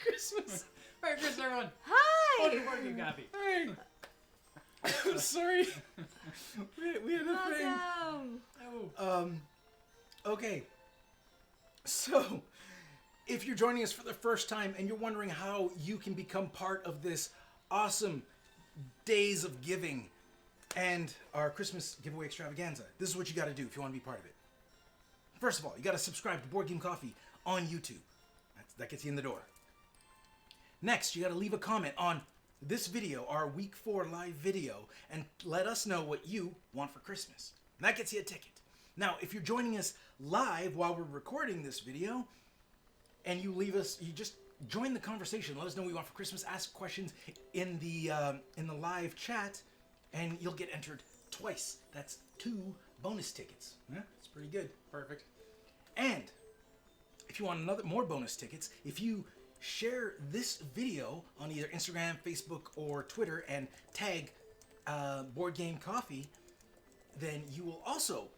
Christmas. Merry Christmas, everyone. Hi! Board game coffee. Hi. I'm sorry. We had a Welcome. Oh. thing. Okay. So, if you're joining us for the first time and you're wondering how you can become part of this awesome Days of Giving and our Christmas Giveaway Extravaganza, this is what you got to do if you want to be part of it. First of all, you got to subscribe to Board Game Coffee on YouTube. That gets you in the door. Next, you got to leave a comment on this video, our Week 4 live video, and let us know what you want for Christmas. And that gets you a ticket. Now, if you're joining us live while we're recording this video, and you just join the conversation. Let us know what you want for Christmas. Ask questions in the live chat, and you'll get entered twice. That's 2 bonus tickets. Yeah, it's pretty good. Perfect. And if you want more bonus tickets, if you share this video on either Instagram, Facebook, or Twitter and tag Board Game Coffee, then you will also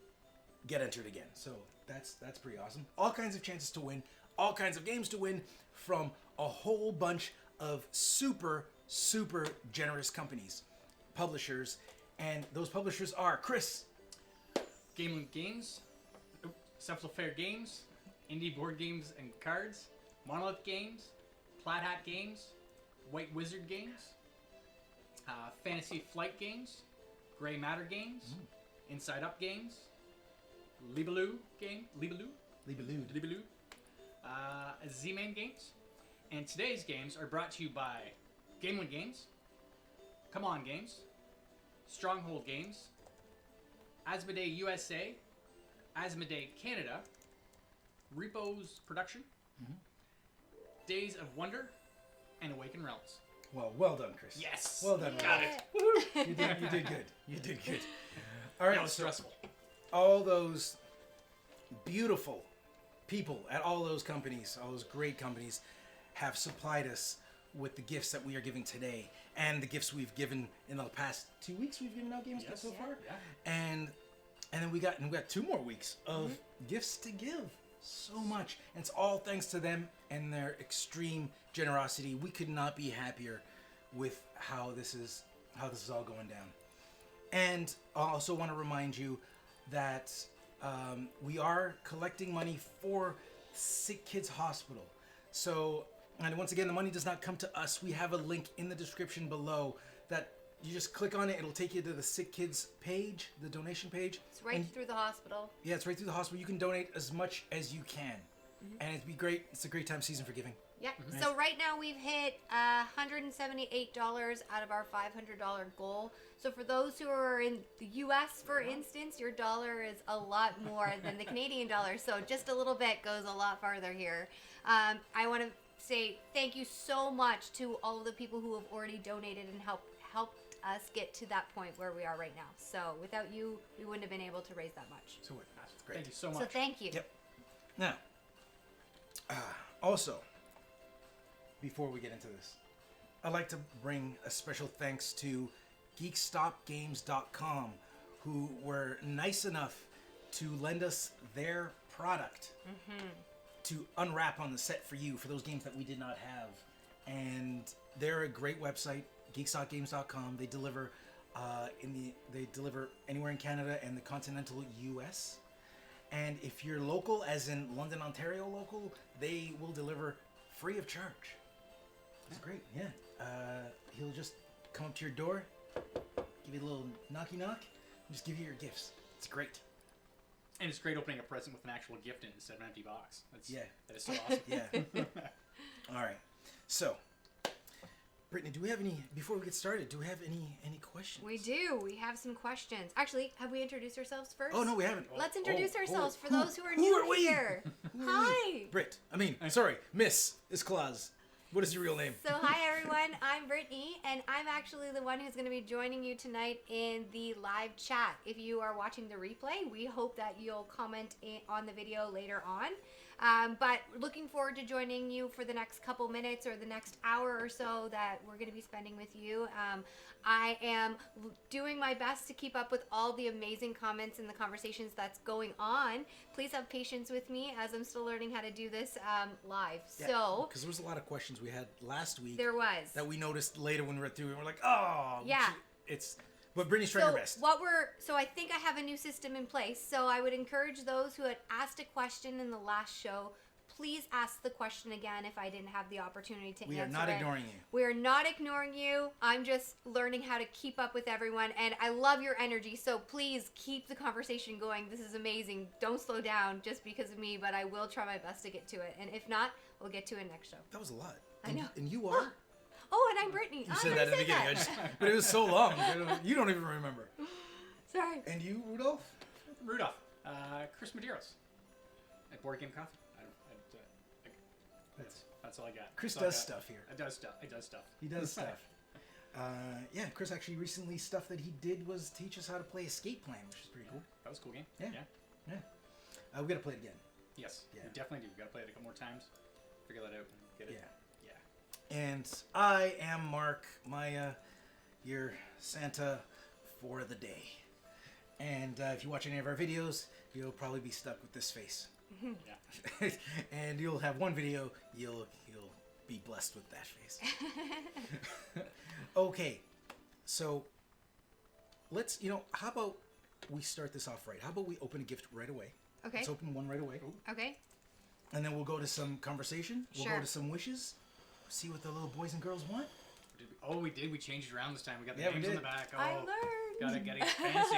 get entered again. So that's pretty awesome. All kinds of chances to win, all kinds of games to win from a whole bunch of super, super generous companies, publishers, and those publishers are Chris. Gamelyn Games, Cephalofair Games, Indie Board Games and Cards, Monolith Games, Plaid Hat Games, White Wizard Games, Fantasy Flight Games, Grey Matter Games, Inside Up Games, Libeloo, Z-Man Games. And today's games are brought to you by Gamelyn Games, CMON Games, Stronghold Games, Asmodee USA, Asmodee Canada, Repo's Production, Days of Wonder, and Awaken Realms. Well done, Chris. Yes! Well done. Got it! You did good. You did good. All right. That was so stressful. all those beautiful people at all those companies, all those great companies, have supplied us with the gifts that we are giving today, and the gifts we've given in the past 2 weeks. We've given out games so far, and then we got 2 more weeks of gifts to give. So much, and it's all thanks to them and their extreme generosity. We could not be happier with how this is all going down. And I also want to remind you that we are collecting money for Sick Kids Hospital. So, and once again, the money does not come to us. We have a link in the description below that you just click on it. It'll take you to the Sick Kids page, the donation page. It's right through the hospital. Yeah, it's right through the hospital. You can donate as much as you can. And it'd be great. It's a great time season for giving. Yeah. So right now we've hit $178 out of our $500 goal. So for those who are in the U.S., for instance, your dollar is a lot more than the Canadian dollar. So just a little bit goes a lot farther here. I want to say thank you so much to all of the people who have already donated and helped us get to that point where we are right now. So without you, we wouldn't have been able to raise that much. So that's great. Thank you so much. So thank you. Yep. Now, also, before we get into this, I'd like to bring a special thanks to GeekStopGames.com, who were nice enough to lend us their product to unwrap on the set for you for those games that we did not have. And they're a great website, GeekStopGames.com. They deliver they deliver anywhere in Canada and the continental U.S. And if you're local, as in London, Ontario local, they will deliver free of charge. That's great, yeah. He'll just come up to your door, give you a little knocky knock, and just give you your gifts. It's great. And it's great opening a present with an actual gift in it instead of an empty box. That is so awesome. Yeah. All right. So, Brittany, do we have any, before we get started, do we have any questions? We do. We have some questions. Actually, have we introduced ourselves first? Oh, no, we haven't. Let's introduce ourselves for who- those who are who new are we? here. Hi. Miss Claus. What is your real name? So hi everyone, I'm Brittany, and I'm actually the one who's going to be joining you tonight in the live chat. If you are watching the replay, we hope that you'll comment on the video later on. But looking forward to joining you for the next couple minutes or the next hour or so that we're going to be spending with you. I am doing my best to keep up with all the amazing comments and the conversations that's going on. Please have patience with me as I'm still learning how to do this live. Yeah, So because there was a lot of questions we had last week there was. that we noticed later when we read through, and we're like, oh, Yeah. But Brittany's trying her best. So I think I have a new system in place. So I would encourage those who had asked a question in the last show, please ask the question again if I didn't have the opportunity to answer it. We are not ignoring you. We are not ignoring you. I'm just learning how to keep up with everyone, and I love your energy. So please keep the conversation going. This is amazing. Don't slow down just because of me, but I will try my best to get to it. And if not, we'll get to it next show. That was a lot. I know. And you are? Oh, and I'm Brittany. You said that at the beginning. But it was so long. You don't even remember. Sorry. And you, Rudolph? Rudolph. Chris Medeiros. At Board Game Coffee. That's all I got. Chris That's all I does got. stuff here. It does stuff. It does stuff. He does stuff. Yeah, Chris actually recently stuff that he did was teach us how to play Escape Plan, which is pretty cool. That was a cool game. Yeah. We gotta play it again. Yes. Yeah. We definitely do. We gotta play it a couple more times. Figure that out and get it. Yeah. And I am Mark, your Santa for the day. And if you watch any of our videos, you'll probably be stuck with this face. Yeah. And you'll have one video, you'll be blessed with that face. Okay, so let's, how about we start this off right? How about we open a gift right away? Okay. Let's open one right away. Okay. And then we'll go to some conversation. We'll Sure. go to some wishes. See what the little boys and girls want. We did. We changed it around this time. We got the Yeah, we names on did. the back. Oh, I learned. got it getting fancy.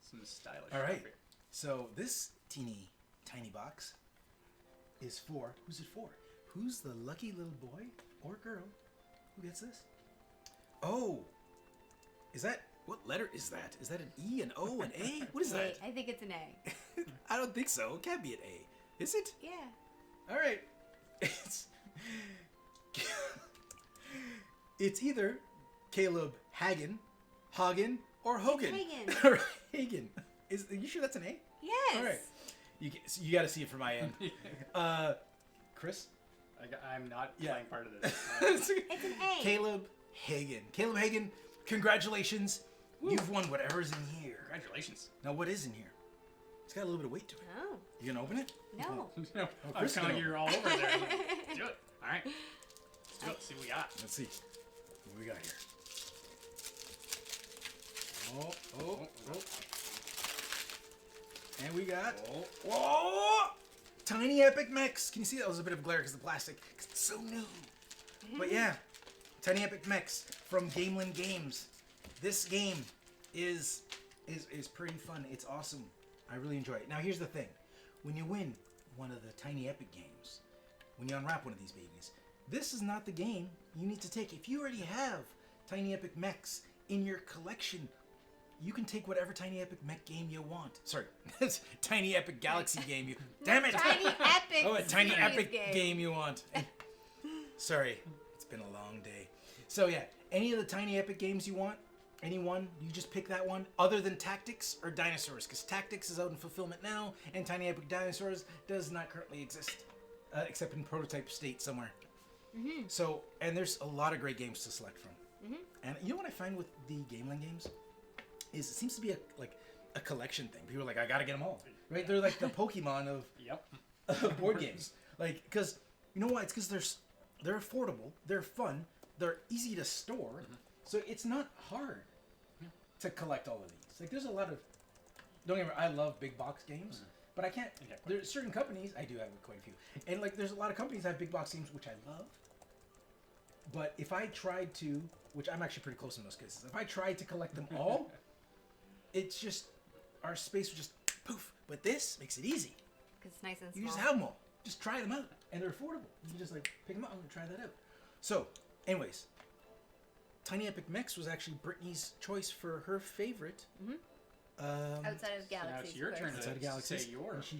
Some stylish All right. stuff here. So this teeny tiny box is for, who's it for? Who's the lucky little boy or girl who gets this? Oh, what letter is that? Is that an E, an O, an A? What is that? I think it's an A. I don't think so. It can't be an A. Is it? Yeah. All right. It's either Caleb Hagen, Hagen, or Hogan. Hagen. Or Hagen. Are you sure that's an A? Yes. All right. You got to see it from my end. Chris? I'm not playing part of this. It's an A. Caleb Hagen. Caleb Hagen, congratulations. Woo. You've won whatever's in here. Congratulations. Now, what is in here? It's got a little bit of weight to it. Oh. You gonna open it? No. I was Chris kind of will. you're all over there. Let's do it. All right. Let's do it. See what we got. Let's see what we got here. Oh. And we got... Whoa! Tiny Epic Mechs. Can you see that? Was a bit of glare because the plastic. 'Cause it's so new. But yeah, Tiny Epic Mechs from Gamelyn Games. This game is pretty fun. It's awesome. I really enjoy it. Now here's the thing. When you win one of the Tiny Epic games, when you unwrap one of these babies, this is not the game you need to take. If you already have Tiny Epic Mechs in your collection, you can take whatever Tiny Epic Mech game you want. Sorry, it's Tiny Epic Galaxy game you... Damn it! Tiny Epic. Oh, a Tiny series Epic game you want. Sorry, it's been a long day. So yeah, any of the Tiny Epic games you want, any one, you just pick that one, other than Tactics or Dinosaurs, because Tactics is out in fulfillment now, and Tiny Epic Dinosaurs does not currently exist, except in prototype state somewhere. Mm-hmm. So, and there's a lot of great games to select from. Mm-hmm. And you know what I find with the Gamelyn games? Is it seems to be a collection thing. People are like, I gotta get them all, right? They're like the Pokemon of board games. Like, because you know why? It's because they're affordable, they're fun, they're easy to store, so it's not hard to collect all of these. Like, there's a lot of, don't get me wrong, I love big box games, but I can't. There's certain companies, I do have quite a few, and like there's a lot of companies that have big box games which I love. But if I tried to, which I'm actually pretty close in those cases, if I tried to collect them all, it's just, our space would just poof. But this makes it easy. Because it's nice and small. You just have them all. Just try them out. And they're affordable. You can just like pick them out and try that out. So, anyways, Tiny Epic Mechs was actually Brittany's choice for her favorite. Outside of Galaxies. now it's your of turn course. Outside of Galaxies. say yours.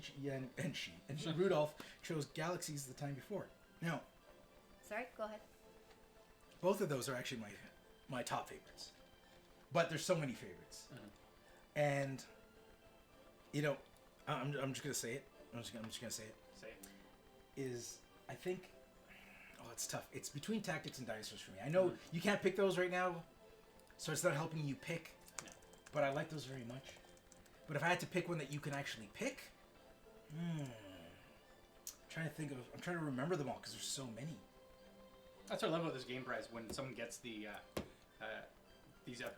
And Rudolph chose Galaxies the time before. Now, Sorry, go ahead. both of those are actually my top favorites. But there's so many favorites. And, I'm just going to say it. I'm just going to say it. Say it. is, I think, it's tough. It's between tactics and dinosaurs for me. I know you can't pick those right now, so it's not helping you pick, but I like those very much. But if I had to pick one that you can actually pick, I'm trying to remember them all because there's so many. That's what I love about this game prize. When someone gets these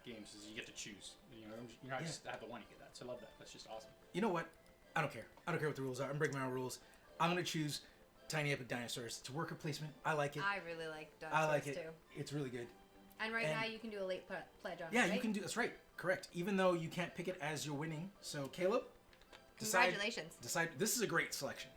games, is you get to choose. You're not just have the one, you get that. So I love that. That's just awesome. You know what? I don't care. I don't care what the rules are. I'm breaking my own rules. I'm going to choose Tiny Epic Dinosaurs. It's a worker placement. I like it. I really like dinosaurs I like it. too. It's really good. And now you can do a late pledge on it, Yeah, right? you can do. That's right. Correct. Even though you can't pick it as you're winning. So Caleb, Congratulations. Decide. This is a great selection.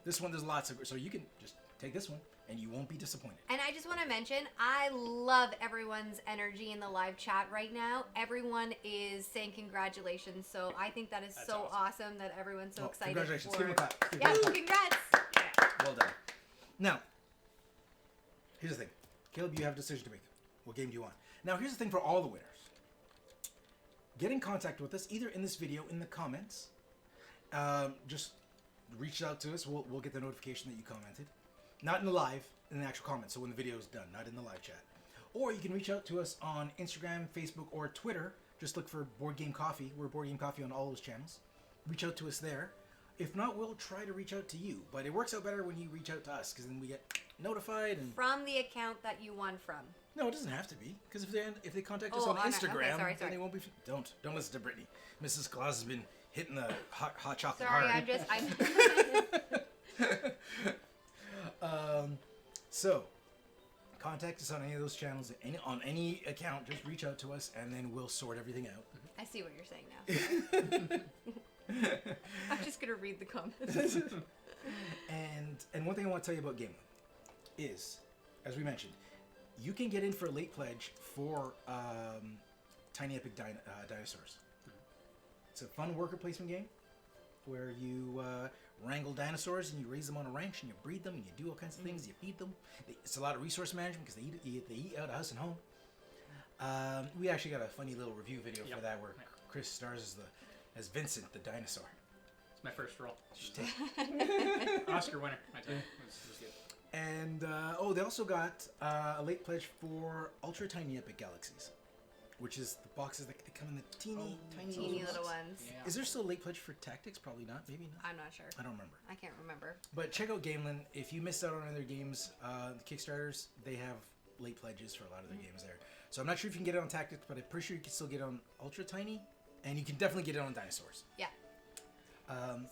This one, there's lots of. So you can just take this one, and you won't be disappointed. And I just want to mention, I love everyone's energy in the live chat right now. Everyone is saying congratulations, so I think that is so awesome that everyone's so excited. Congratulations. For... Give him a clap. Yeah, congrats. Well done. Now, here's the thing. Caleb, you have a decision to make. What game do you want? Now, here's the thing for all the winners. Get in contact with us, either in this video, in the comments. Just reach out to us. We'll get the notification that you commented. Not in the live, in the actual comments, so when the video is done, not in the live chat. Or you can reach out to us on Instagram, Facebook, or Twitter. Just look for Board Game Coffee. We're Board Game Coffee on all those channels. Reach out to us there. If not, we'll try to reach out to you. But it works out better when you reach out to us, because then we get notified. And from the account that you won from. No, it doesn't have to be. Because if they contact us Oh, on on Instagram, okay, sorry. then they won't be... Don't listen to Brittany. Mrs. Claus has been hitting the hot chocolate Sorry, hard. So, contact us on any of those channels, on any account. Just reach out to us, and then we'll sort everything out. I see what you're saying now. I'm just gonna read the comments. And one thing I want to tell you about Gamelyn is, as we mentioned, you can get in for a late pledge for Tiny Epic Dinosaurs. It's a fun worker placement game where you wrangle dinosaurs and you raise them on a ranch and you breed them and you do all kinds of things. You feed them. It's a lot of resource management because they eat out of house and home. We actually got a funny little review video for that where Chris stars as Vincent the dinosaur. It's my first role. Oscar winner. I tell you, it was good. And they also got a late pledge for Ultra Tiny Epic Galaxies, which is the boxes that come in the tiny little ones. Yeah. Is there still a late pledge for Tactics? Probably not. Maybe not. I'm not sure. I don't remember. I can't remember. But check out Gamelyn. If you missed out on other games, the Kickstarters, they have late pledges for a lot of their games there. So I'm not sure if you can get it on Tactics, but I'm pretty sure you can still get it on Ultra Tiny, and you can definitely get it on Dinosaurs. Yeah.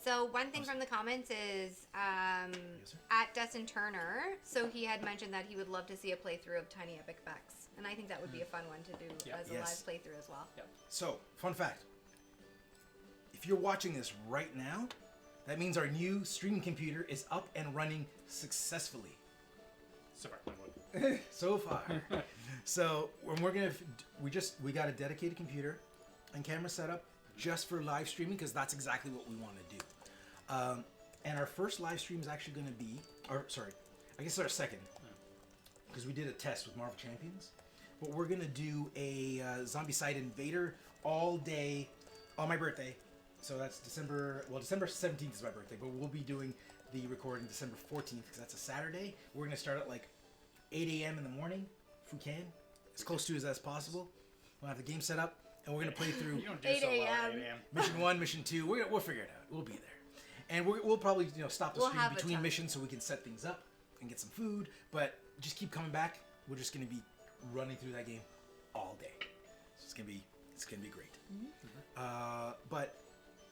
So one thing from the comments is Yes, at Dustin Turner. So he had mentioned that he would love to see a playthrough of Tiny Epic Vex, and I think that would be a fun one to do as a live playthrough as well. Yep. So, fun fact. If you're watching this right now, that means our new streaming computer is up and running successfully. So far. So far. So when we got a dedicated computer and camera set up just for live streaming because that's exactly what we want to do. And our first live stream is actually going to be, I guess it's our second, because we did a test with Marvel Champions. But we're going to do a Zombicide Invader all day on my birthday. So that's December 17th is my birthday, but we'll be doing the recording December 14th because that's a Saturday. We're going to start at like 8 a.m. in the morning, if we can, as close to as possible. We'll have the game set up, and we're going to play through You don't do so well at 8 a.m. Mission 1, Mission 2. We'll figure it out. We'll be there. And we'll probably stop the We'll stream have a between time. missions so we can set things up and get some food. But just keep coming back. We're just going to be running through that game all day. So it's going to be great.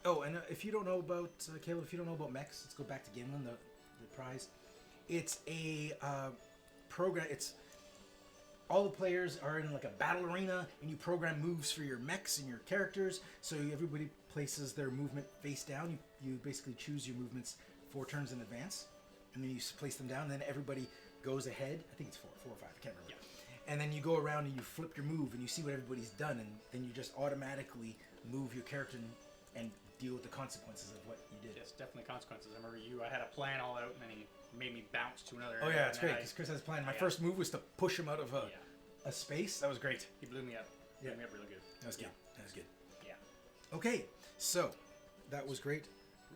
And if you don't know about Caleb, if you don't know about mechs, let's go back to Gamelyn, the prize. It's a program. It's all the players are in like a battle arena, and you program moves for your mechs and your characters. So everybody places their movement face down. You basically choose your movements 4 turns in advance, and then you place them down. And then everybody goes ahead. I think it's 4 or 5. I can't remember. Yeah. And then you go around and you flip your move, and you see what everybody's done, and then you just automatically move your character and deal with the consequences of what you did. Yes, definitely consequences. I remember I had a plan all out, and then he made me bounce to another Oh area. yeah, it's great because Chris has a plan. My first move was to push him out of a space. That was great. He blew me up. Yeah. Blew me up really good. That was good. That was good. Yeah. Okay, so that was great.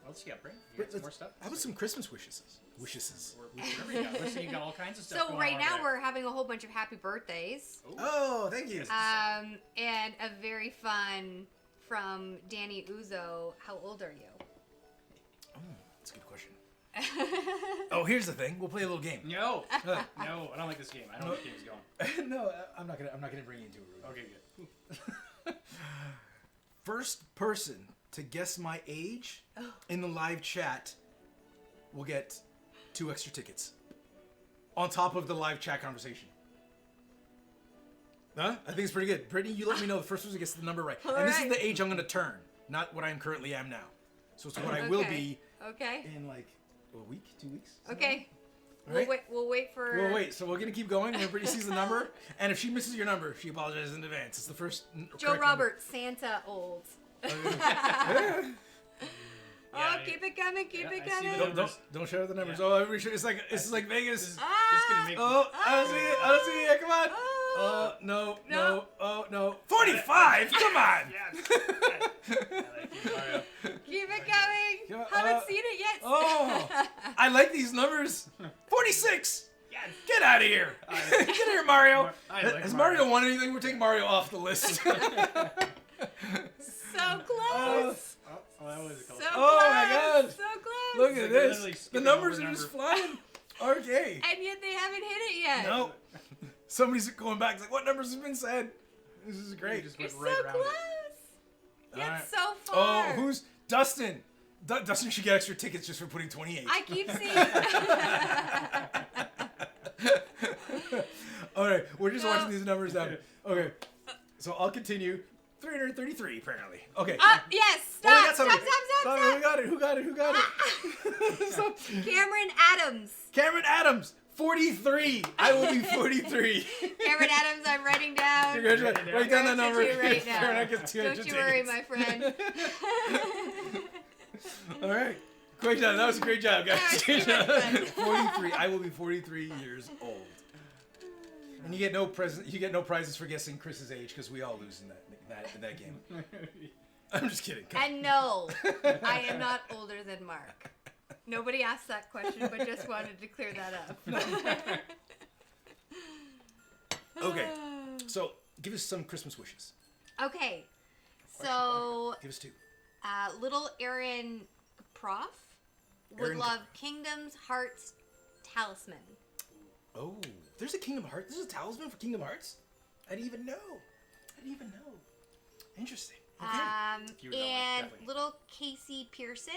What else you got, Brent? You got some more stuff? How about some Christmas wishes? Whatever you got. Listen, you got all kinds of stuff So going right on now there. we're having a whole bunch of happy birthdays. Oh, thank you. And a very fun from Danny Uzo. How old are you? Oh, that's a good question. Oh, here's the thing. We'll play a little game. No, no, I don't like this game. I don't know what the game's going. No, I'm not gonna bring you into it. Rudy. Okay, good. First person to guess my age in the live chat will get 2 extra tickets on top of the live chat conversation. Huh? I think it's pretty good. Brittany, you let me know the first person gets the number right. All and this right. is the age I'm going to turn, not what I currently am now. So it's what I will be Okay. in like a week, 2 weeks. Okay. All right. We'll wait for. We'll wait. So we're going to keep going. When Brittany sees the number, and if she misses your number, she apologizes in advance. It's the first. Joe correct Robert, Santa old. number. Oh, keep it coming, keep it I see the coming. numbers. Don't share the numbers. Yeah. Oh, everybody should. It's like Vegas. This is gonna make Oh, I don't see it. I don't see it. Come on. Oh. No. Oh, no. 45. Come on. Yes. I like you, Mario. Keep it coming. Yeah, Haven't seen it yet. Oh, I like these numbers. 46. Yes. Get out of here. Get out of here, Mario. I like Has Mario. Mario won anything? We're taking Mario off the list. So close. Oh, that was a close. So Oh close. my God. So close. Look It's at like this. literally The skipping numbers over are just number. flying. Okay. And yet they haven't hit it yet. No. Somebody's going back. It's like, what numbers have been said? This is You great. just You're went so right around close. it. Yet Alright. so Oh, far. who's Dustin? Dustin should get extra tickets just for putting 28. I keep seeing. All right, we're just No. watching these numbers down. Okay, so I'll continue. 333 apparently. Okay. Yes. Oh, I Stop. got Stop. somebody. Stop. Who got it? Who got it? Who got it? Stop. Cameron Adams. Cameron Adams, 43. I will be 43. Cameron Adams, I'm writing down. Congratulations. Write down that number. You right now. Cameron, I get 200 Don't you worry, tickets. my friend. All right. Great job. That was a great job, guys. That was so much fun. 43. I will be 43 years old. And you get no present. You get no prizes for guessing Chris's age because we all lose in that game. I'm just kidding. Come on. And no, I am not older than Mark. Nobody asked that question, but just wanted to clear that up. Okay. So give us some Christmas wishes. Okay. So, Give us 2. little Aaron Prof would Aaron love Kingdom's Hearts Talisman. Oh, there's a Kingdom Hearts. There's a talisman for Kingdom Hearts. I didn't even know. Interesting. Okay. You would know, And definitely. little Casey Pearson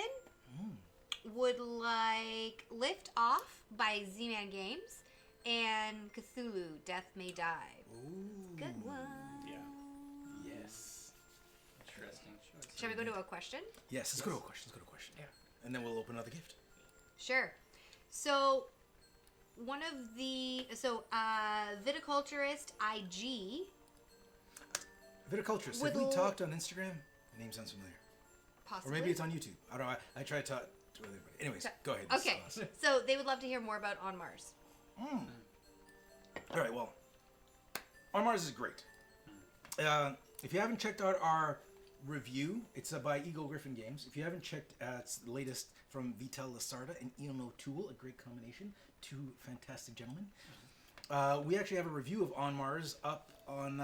would like Lift Off by Z-Man Games and Cthulhu, Death May Die. Ooh. Good one. Yeah. Yes. Interesting choice. Shall we go to a question? Yes. Let's go to a question. Yeah. And then we'll open another gift. Sure. So, one of the viticulturist IG Viticulturist. With Have we l- talked on Instagram? The name sounds familiar. possibly. Or maybe it's on YouTube. I don't know. I try to talk to everybody. Anyways, go ahead. Okay. So they would love to hear more about On Mars. All right. Well, On Mars is great. If you haven't checked out our review, it's by Eagle Griffin Games. If you haven't checked, it's the latest from Vital Lasarda and Ian O'Toole, a great combination. 2 fantastic gentlemen. We actually have a review of On Mars up on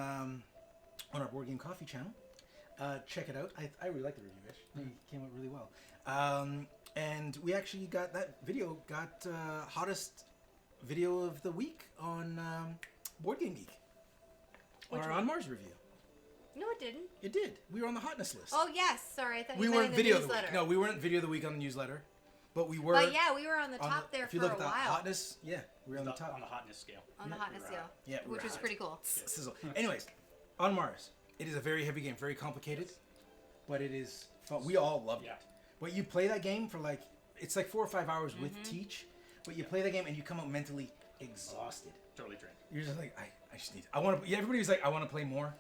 our Board Game Coffee channel. Check it out. I really like the review, Ish. It came out really well. And we actually got that video, hottest video of the week on Board Game Geek. Which Our one? On Mars review. No, it didn't. It did. We were on the hotness list. Oh yes, sorry, I thought we you meant weren't in video the of the newsletter. week. No, we weren't video of the week on the newsletter. But we were. But yeah, we were on the on top there if you for look a at the while. hotness, yeah, we were on the top. On the hotness scale. On the hotness we were scale. hot. Yeah, we which were was hot. pretty cool. Sizzle. Anyways, On Mars. It is a very heavy game, very complicated, but it is fun. We all loved Yeah. it. But you play that game for it's like 4 or 5 hours with teach, but you play that game and you come out mentally exhausted. Totally drained. You're just like, I just need. I want to. Yeah, everybody's like, I want to play more,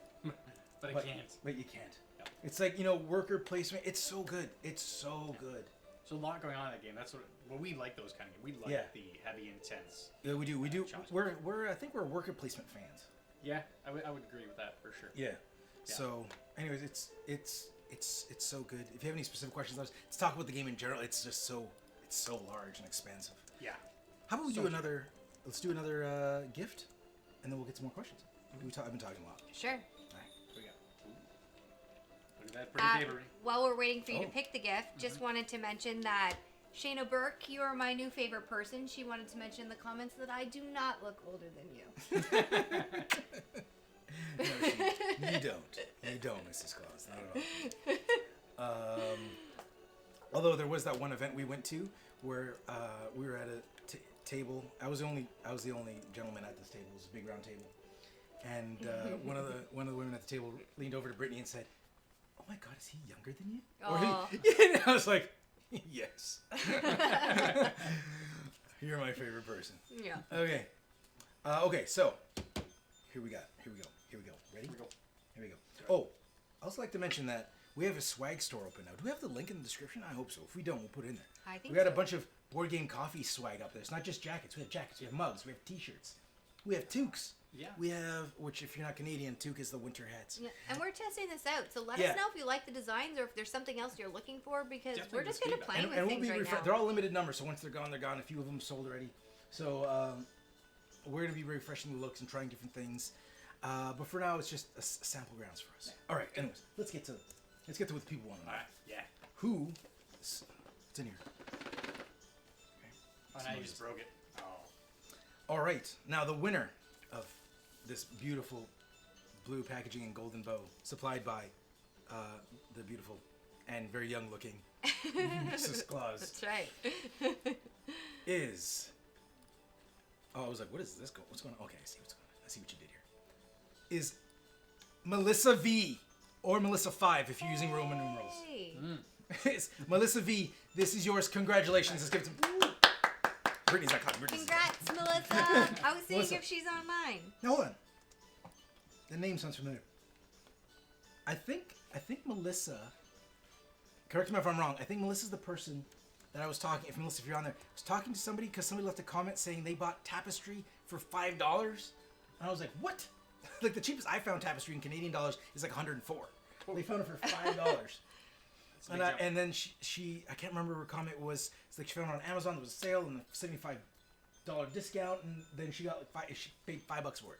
But I but can't. But you can't. Yeah. It's like worker placement. It's so good. It's so good. So a lot going on in that game. That's what we like those kind of games. We like Yeah. the heavy, intense. Yeah, we do. We do. Challenge. We're. I think we're worker placement fans. Yeah, I would agree with that for sure. Yeah. Yeah. So, anyways, it's so good. If you have any specific questions, let's talk about the game in general. It's just so large and expansive. Yeah. How about we So do cute. another? Let's do another gift, and then we'll get some more questions. I've been talking a lot. Sure. All right. What do we got? Ooh. Look at that pretty paper. While we're waiting for you to Oh. pick the gift, just wanted to mention that Shayna Burke, you are my new favorite person. She wanted to mention in the comments that I do not look older than you. No, you don't, Mrs. Claus, not at all. Although there was that one event we went to where we were at a table. I was the only gentleman at this table. It was a big round table, and one of the women at the table leaned over to Brittany and said, "Oh my God, is he younger than you?" Aw. Yeah, I was like, "Yes, you're my favorite person." Yeah. Okay. Okay, so here we go. Ready? Here we go. Oh, I also like to mention that we have a swag store open now. Do we have the link in the description? I hope so. If we don't, we'll put it in there. I think we got a so. bunch of board game coffee swag up there. It's not just jackets. We have jackets. We have mugs. We have T-shirts. We have toques. Yeah. We have, which if you're not Canadian, toque is the winter hats. Yeah, and we're testing this out, so let Yeah. us know if you like the designs or if there's something else you're looking for, because Definitely we're just give going to us play feedback. with And we'll things be right now. they're all limited numbers, so once they're gone, they're gone. A few of them sold already. So we're going to be refreshing the looks and trying different things. But for now, it's just a sample grounds for us. All right. Anyways, let's get to what people want to know. All right. Yeah. Who? It's in here. Oh, now you just broke it. Oh. All right. Now the winner of this beautiful blue packaging and golden bow, supplied by the beautiful and very young-looking Mrs. Claus, That's right. is. Oh, I was like, what is this? What's going on? Okay, I see what's going on. I see what you did here. Is Melissa V, or Melissa 5 if you're using Roman numerals. Hey. It's Melissa V. This is yours. Congratulations. Let's give it to Brittany's not copy. Brittany's Congrats, Melissa. I was seeing Melissa. if she's online. Now, hold on. The name sounds familiar. I think Melissa. Correct me if I'm wrong. I think Melissa's the person that I was talking. If Melissa, if you're on there, I was talking to somebody because somebody left a comment saying they bought tapestry for $5, and I was like, what? Like the cheapest I found tapestry in Canadian dollars is like 104. They found it for $5. And then she I can't remember her comment was. It's like she found it on Amazon. There was a sale and a $75 discount, and then she got like she paid $5 for it.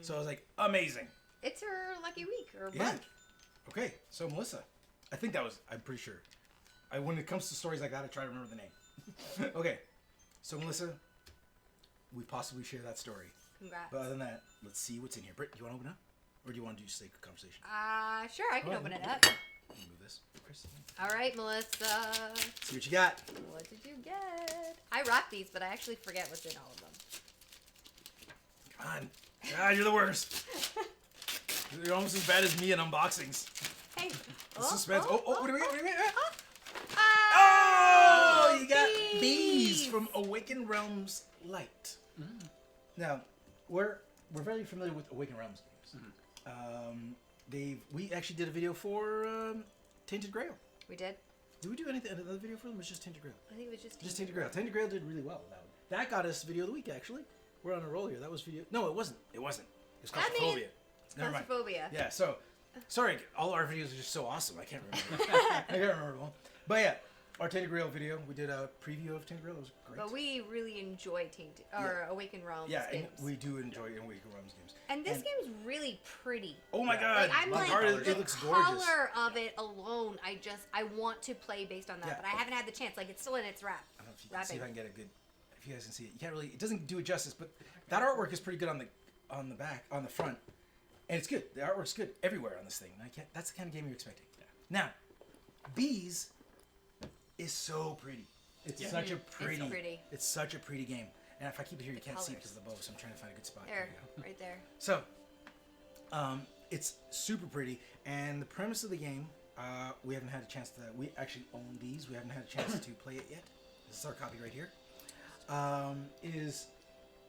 So I was like, amazing. It's her lucky week or Yeah. month. Okay, so Melissa, I think I'm pretty sure. When it comes to stories like that, I try to remember the name. Okay, so Melissa, we possibly share that story. Congrats. But other than that, let's see what's in here. Britt, do you want to open up? Or do you want to do just like a conversation? Sure, I can Oh, open it okay. up. Let me move this. Chris, All right, Melissa. see what you got. What did you get? I wrap these, but I actually forget what's in all of them. Come on. God, you're the worst. You're almost as bad as me in unboxings. Hey. The suspense. Oh, what do we get? What do we get? Oh, Oh, you got bees from Awaken Realms Light. Now, we're very familiar with Awaken Realms games. We actually did a video for Tainted Grail. We did? Did we do another video for them? It was just Tainted Grail. I think it was just Tainted Grail. Tainted Grail did really well. That got us video of the week. Actually, we're on a roll here. That was video. No, it wasn't. It was claustrophobia. Never mind. Claustrophobia. Yeah. So, sorry. All our videos are just so awesome. I can't remember. I can't remember them all. But yeah, our Tainted Grail video. We did a preview of Tainted Grail. It was great. But we really enjoy Tainted or Awaken Realms Yeah, and games. we do enjoy Awaken Realms games. And this game's really pretty. Oh my Yeah. god! Like, I'm the like, art, the it looks gorgeous. color of it alone, I want to play based on that, Yeah. but I haven't had the chance. Like, it's still in its wrap. I don't know if you can see if I wrapping. can get a good. If you guys can see it, you can't really. It doesn't do it justice, but that artwork is pretty good on the back, on the front, and it's good. The artwork's good everywhere on this thing. And that's the kind of game you're expecting. Yeah. Now, Bees is so pretty. It's such a pretty. It's pretty. It's such a pretty game. And if I keep it here, you The can't see it colors. because of the bow. So I'm trying to find a good spot. There, you go. right there. So, it's super pretty, and the premise of the game, we haven't had a chance to. We actually own these. We haven't had a chance to play it yet. This is our copy right here. Is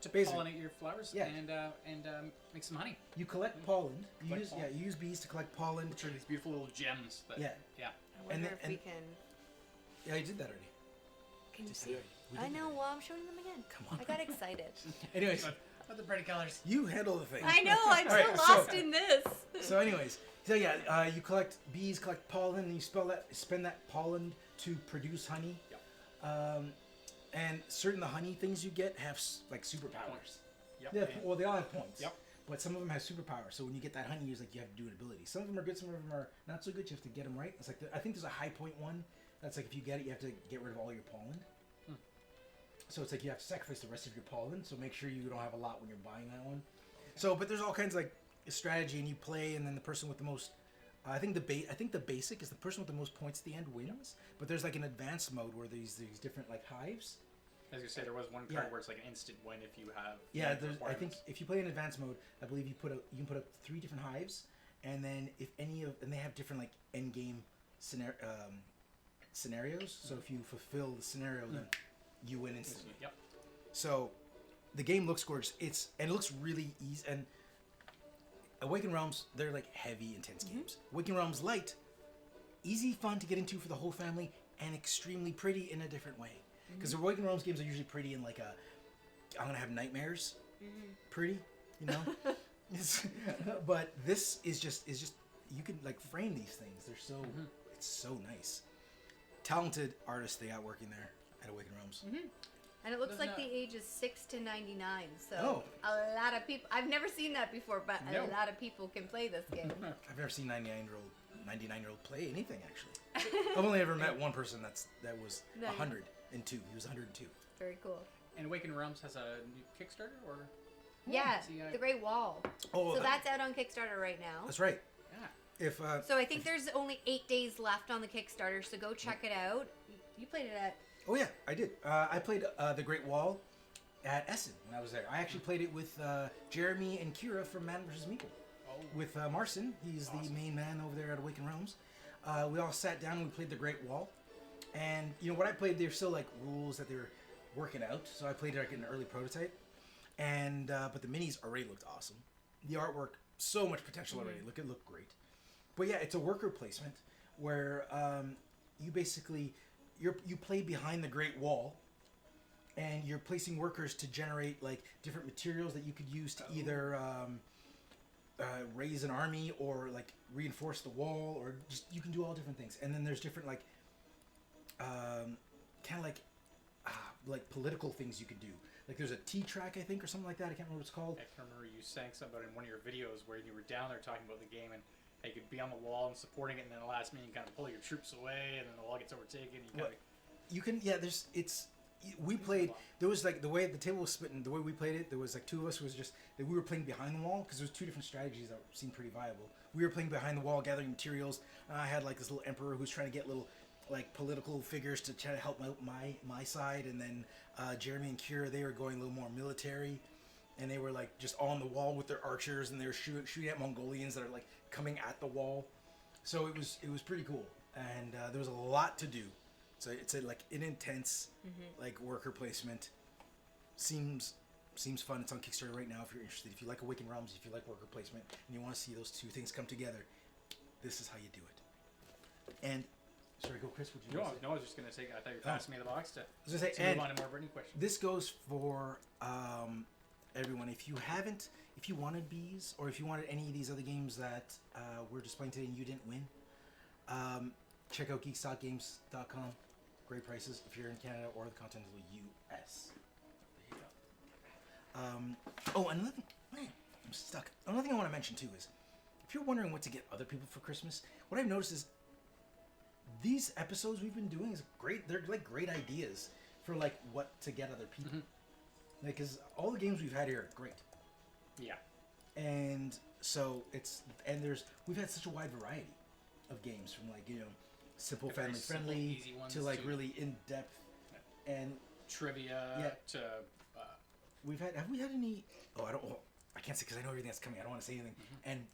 To basically pollinate your flowers Yeah. and make some honey. you collect pollen. You Collect use pollen. you use bees to collect pollen. Which are these beautiful little gems. That, Yeah. Yeah. I wonder And then- if we and- can. Yeah, you did that already. Can you Did see that it? already. We I did know. that. Well, I'm showing them again. Come on. I got excited. Anyways, Not the pretty colors. You handle the thing. I know, I'm All so right, lost in this. So anyways, you collect bees, collect pollen, and you spend that pollen to produce honey. Yep. And certain the honey things you get have like superpowers. Points. Yep. Yeah, And- well, they all have points. Yep. But some of them have superpowers. So when you get that honey, it's like you have to do an ability. Some of them are good, some of them are not so good. You have to get them right. It's like I think there's a high point one. That's like if you get it, you have to get rid of all your pollen. So it's like you have to sacrifice the rest of your pollen. So make sure you don't have a lot when you're buying that one. So, but there's all kinds of like strategy, and you play, and then the person with the most. I think the basic is the person with the most points at the end wins. But there's like an advanced mode where these different like hives. As you say, there was one card where it's like an instant win if you have. Yeah, the I think requirements. if you play in advanced mode, I believe you can put up 3 different hives, and then if any of and they have different like end game scenarios. So if you fulfill the scenario, then you win instantly. Yep. So the game looks gorgeous. It looks really easy. And Awakened Realms, they're like heavy, intense games. Awakened Realms light, easy, fun to get into for the whole family, and extremely pretty in a different way. Because Awakened Realms games are usually pretty in like I'm gonna have nightmares. Pretty, you know. But this is just you can like frame these things. They're so it's so nice. Talented artists they got working there at Awakened Realms. And it looks Doesn't like that- the age is 6 to 99. So a lot of people. I've never seen that before, but No. a lot of people can play this game. I've never seen 99-year-old play anything actually. I've only ever met one person that was 102. He was 102. Very cool. And Awakened Realms has a new Kickstarter, or Yeah, see, the Great Wall. Oh, So that's out on Kickstarter right now. that's right. yeah. If So I think there's only 8 days left on the Kickstarter, so go check it out. You played it at... oh yeah, I did. I played the Great Wall at Essen when I was there. I actually played it with Jeremy and Kira from Man vs. Meeple. Oh. With Marcin, he's the main man over there at Awakened Realms. We all sat down and we played the Great Wall. And you know what I played, there's still like rules that they were working out. So I played like an early prototype. And but the minis already looked awesome. The artwork, so much potential already. It looked great. But yeah, it's a worker placement where you basically you play behind the Great Wall, and you're placing workers to generate like different materials that you could use to either raise an army or like reinforce the wall, or just you can do all different things. And then there's different like kind of like political things you could do. Like there's a T-track, I think, or something like that. I can't remember what it's called. I can remember you saying something about it in one of your videos where you were down there talking about the game, and how you could be on the wall and supporting it, and then the last minute you kind of pull your troops away, and then the wall gets overtaken. And you kind of, You can, yeah. We played. There was like the way the table was split, and the way we played it, there was like 2 of us was just that we were playing behind the wall because there was 2 different strategies that seemed pretty viable. We were playing behind the wall, gathering materials. I had like this little emperor who's trying to get little like political figures to try to help out my side, and then Jeremy and Kira, they were going a little more military, and they were like just on the wall with their archers, and they were shooting at Mongolians that are like coming at the wall. So it was pretty cool, and there was a lot to do. So it's like an intense like worker placement. Seems fun. It's on Kickstarter right now if you're interested. If you like Awakened Realms, if you like worker placement, and you want to see those 2 things come together, this is how you do it. And sorry, go Chris. What you want to say? no, I was just gonna say. I thought you were passing me the box to. I was gonna say, move and on to more Brittany questions. this goes for everyone. If you wanted bees, or if you wanted any of these other games that we're displaying today and you didn't win, check out geeks.games.com. Great prices if you're in Canada or the continental US. There you go. Another thing. Man, I'm stuck. Another thing I want to mention too is, if you're wondering what to get other people for Christmas, what I've noticed is these episodes we've been doing is great. They're like great ideas for like what to get other people. Like, cause all the games we've had here are great. Yeah. And so we've had such a wide variety of games, from like, you know, simple, Very family simple, friendly easy ones to like to- really in depth. And Trivia to. have we had any? I can't say because I know everything that's coming. I don't want to say anything and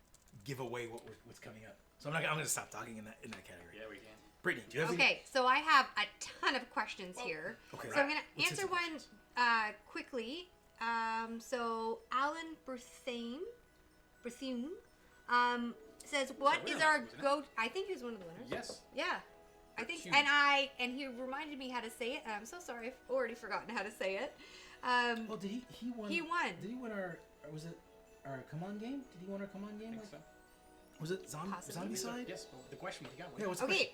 give away what's coming up. So I'm going to stop talking in that category. Yeah, we can. Brittany, do you have any? Okay, so I have a ton of questions here. Okay, So I'm going to let's hit answer some one questions. quickly. So Alan Berthune says, "What winner is our last week, wasn't go?" I think he was one of the winners. Yes. Yeah, I think, Berthune. and he reminded me how to say it. And I'm so sorry, I've already forgotten how to say it. Oh, did he? He won. He won. Did he win our? Was it our CMON game? Did he win our CMON game? I think so. Was it Possibly. Zombie Side? Yes, well, the question we got. Yeah. What's the Okay.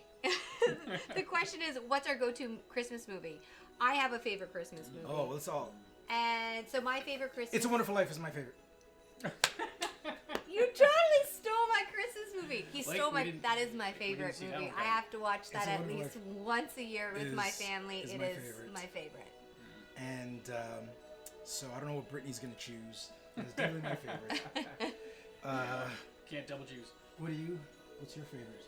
The question is, what's our go-to Christmas movie? I have a favorite Christmas movie. question? Oh, let's all. And so my favorite Christmas. It's a Wonderful Life is my favorite. You totally stole my Christmas movie. He Like, stole we my. didn't- That is my we didn't favorite see that movie. one I coming. have to watch It's that a at Wonderful least Life once a year with my is- family. is It my is favorite. my favorite. And so I don't know what Brittany's gonna choose. It's definitely my favorite. Can't double juice. What do you? What's your favorite?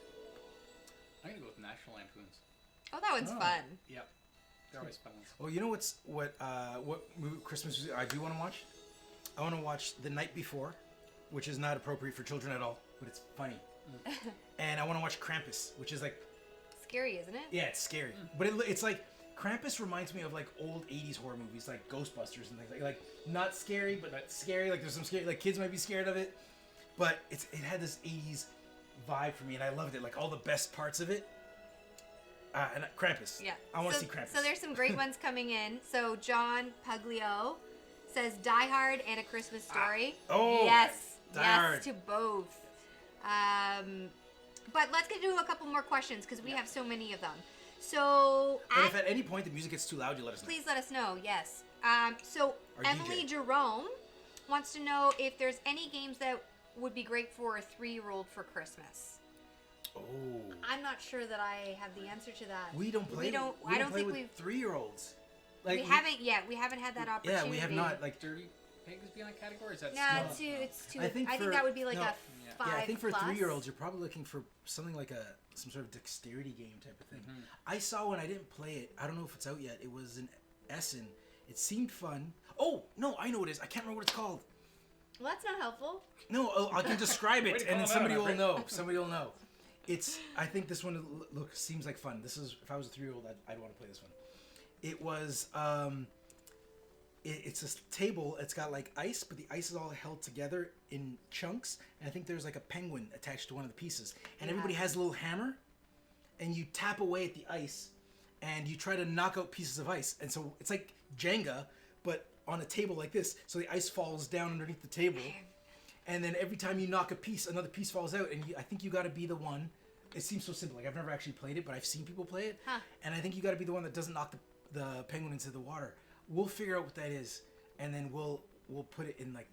I'm gonna go with National Lampoons. Oh, that one's Oh. fun. Yep. They're always fun ones. Well, you know what movie, Christmas movie I do want to watch? I want to watch The Night Before, which is not appropriate for children at all, but it's funny. And I want to watch Krampus, which is like, Scary, isn't it? yeah, it's scary, but it's like Krampus reminds me of like old '80s horror movies, like Ghostbusters and things like not scary, but scary. Like there's some scary, like kids might be scared of it, but it had this '80s vibe for me, and I loved it. Like all the best parts of it. And Krampus. Yeah. I want to So- see Krampus. So there's some great ones coming in. So John Puglio says Die Hard and A Christmas Story. oh, yes, Die yes Hard. to both. But let's get to a couple more questions because we have so many of them. So But if at any point the music gets too loud, you let us know. please let us know. Yes. So Our Emily DJ. Jerome wants to know if there's any games that would be great for a 3-year-old for Christmas. Oh. I'm not sure that I have the answer to that. We don't play. We don't. We I don't play think with we've. 3-year-olds. Like We haven't yet. We haven't had that opportunity. Yeah, we have not. Like Dirty Pigs be on a category? Is that No, small? it's too. I think for- that would be like no, a yeah. 5 yeah, I think for plus. 3-year-olds, you're probably looking for something like some sort of dexterity game type of thing. I saw one. I didn't play it. I don't know if it's out yet. It was in Essen. It seemed fun. Oh no, I know what it is. I can't remember what it's called. Well, that's not helpful. No, I can describe Way it, to and then call it out, somebody will Everett. know. Somebody will know. I think this one seems like fun. This is if I was a 3-year-old, I'd want to play this one. It was it's a table. It's got like ice, but the ice is all held together in chunks. And I think there's like a penguin attached to one of the pieces. And everybody has a little hammer, and you tap away at the ice, and you try to knock out pieces of ice. And so it's like Jenga, but on a table like this. So the ice falls down underneath the table. And then every time you knock a piece, another piece falls out, and I think you got to be the one. It seems so simple. Like I've never actually played it, but I've seen people play it. Huh. And I think you got to be the one that doesn't knock the penguin into the water. We'll figure out what that is, and then we'll put it in like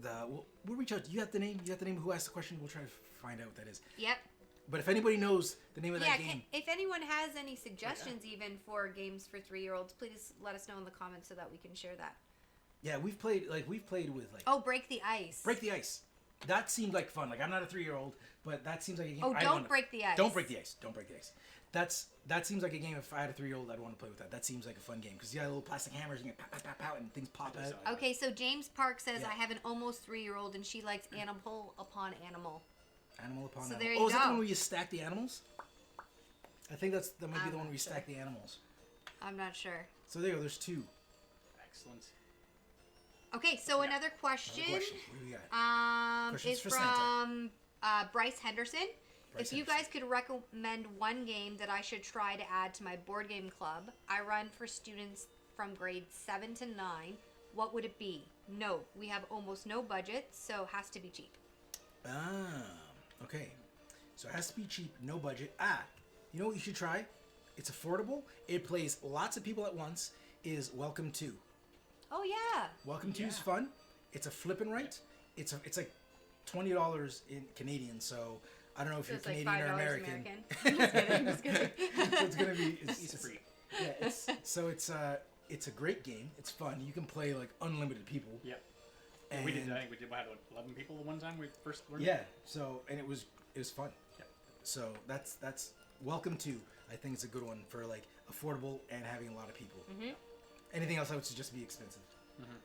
we'll reach out. You have the name. You have the name of who asked the question. We'll try to find out what that is. Yep. But if anybody knows the name of Yeah. that game, If anyone has any suggestions, even for games for 3-year-olds, please let us know in the comments so that we can share that. yeah, we've played with like Oh, Break the Ice. Break the Ice. That seemed like fun. Like I'm not a 3-year-old, but that seems like a game. Oh, I'd Don't wanna- Break the Ice. Don't break the ice. Don't break the ice. That seems like a game. If I had a 3-year-old, I'd want to play with that. That seems like a fun game because you got little plastic hammers and you pow, pow, pow, pow, and things pop That is out. awesome. Okay, so James Park says, Yeah. I have an almost 3-year-old and she likes Animal Upon Animal. Animal upon So animal. there Oh, you is that the go. one where you stack the animals? I think that might be the one where you stack the animals. I'm not sure. So there you go. There's 2. Excellent. Okay, so another Another question. question. What do we got? Questions Is for Santa. from Bryce Henderson. Bryce If you guys could recommend one game that I should try to add to my board game club, I run for students from grades 7 to 9. What would it be? No, we have almost no budget, so it has to be cheap. Okay. So it has to be cheap, no budget. You know what you should try? It's affordable. It plays lots of people at once. Is Welcome to. Oh yeah. Welcome to is fun. It's a flip and write. It's like $20 in Canadian. So I don't know if So you're it's like Canadian $5 or American. American. Just kidding. So it's gonna be It's free. Yeah, it's a great game. It's fun. You can play like unlimited people. Yep. And We did. I think we did. What, 11 people the one time we first learned. yeah. So and it was fun. Yeah. So that's Welcome to. I think it's a good one for like affordable and having a lot of people. Mhm. Anything else I would suggest be expensive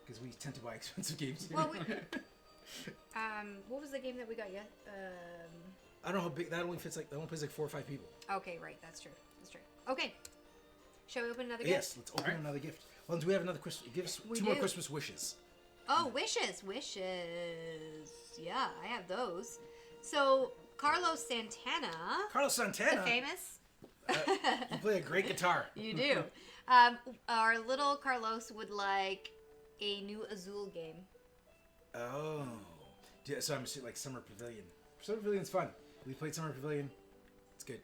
because we tend to buy expensive games. Well, what was the game that we got yet? I don't know how big that only fits. That only plays like 4 or 5 people. Okay, right. That's true. Okay. Shall we open another Yes, gift? let's open Alright. another gift. Well, do we have another Christmas? Give us We 2 more do. Christmas wishes. Oh, wishes. Yeah, I have those. So, Carlos Santana, Carlos the Santana. famous. You play a great guitar. You do. Our little Carlos would like a new Azul game. Oh. Yeah, so I'm assuming like Summer Pavilion. Summer Pavilion's fun. We played Summer Pavilion. It's good.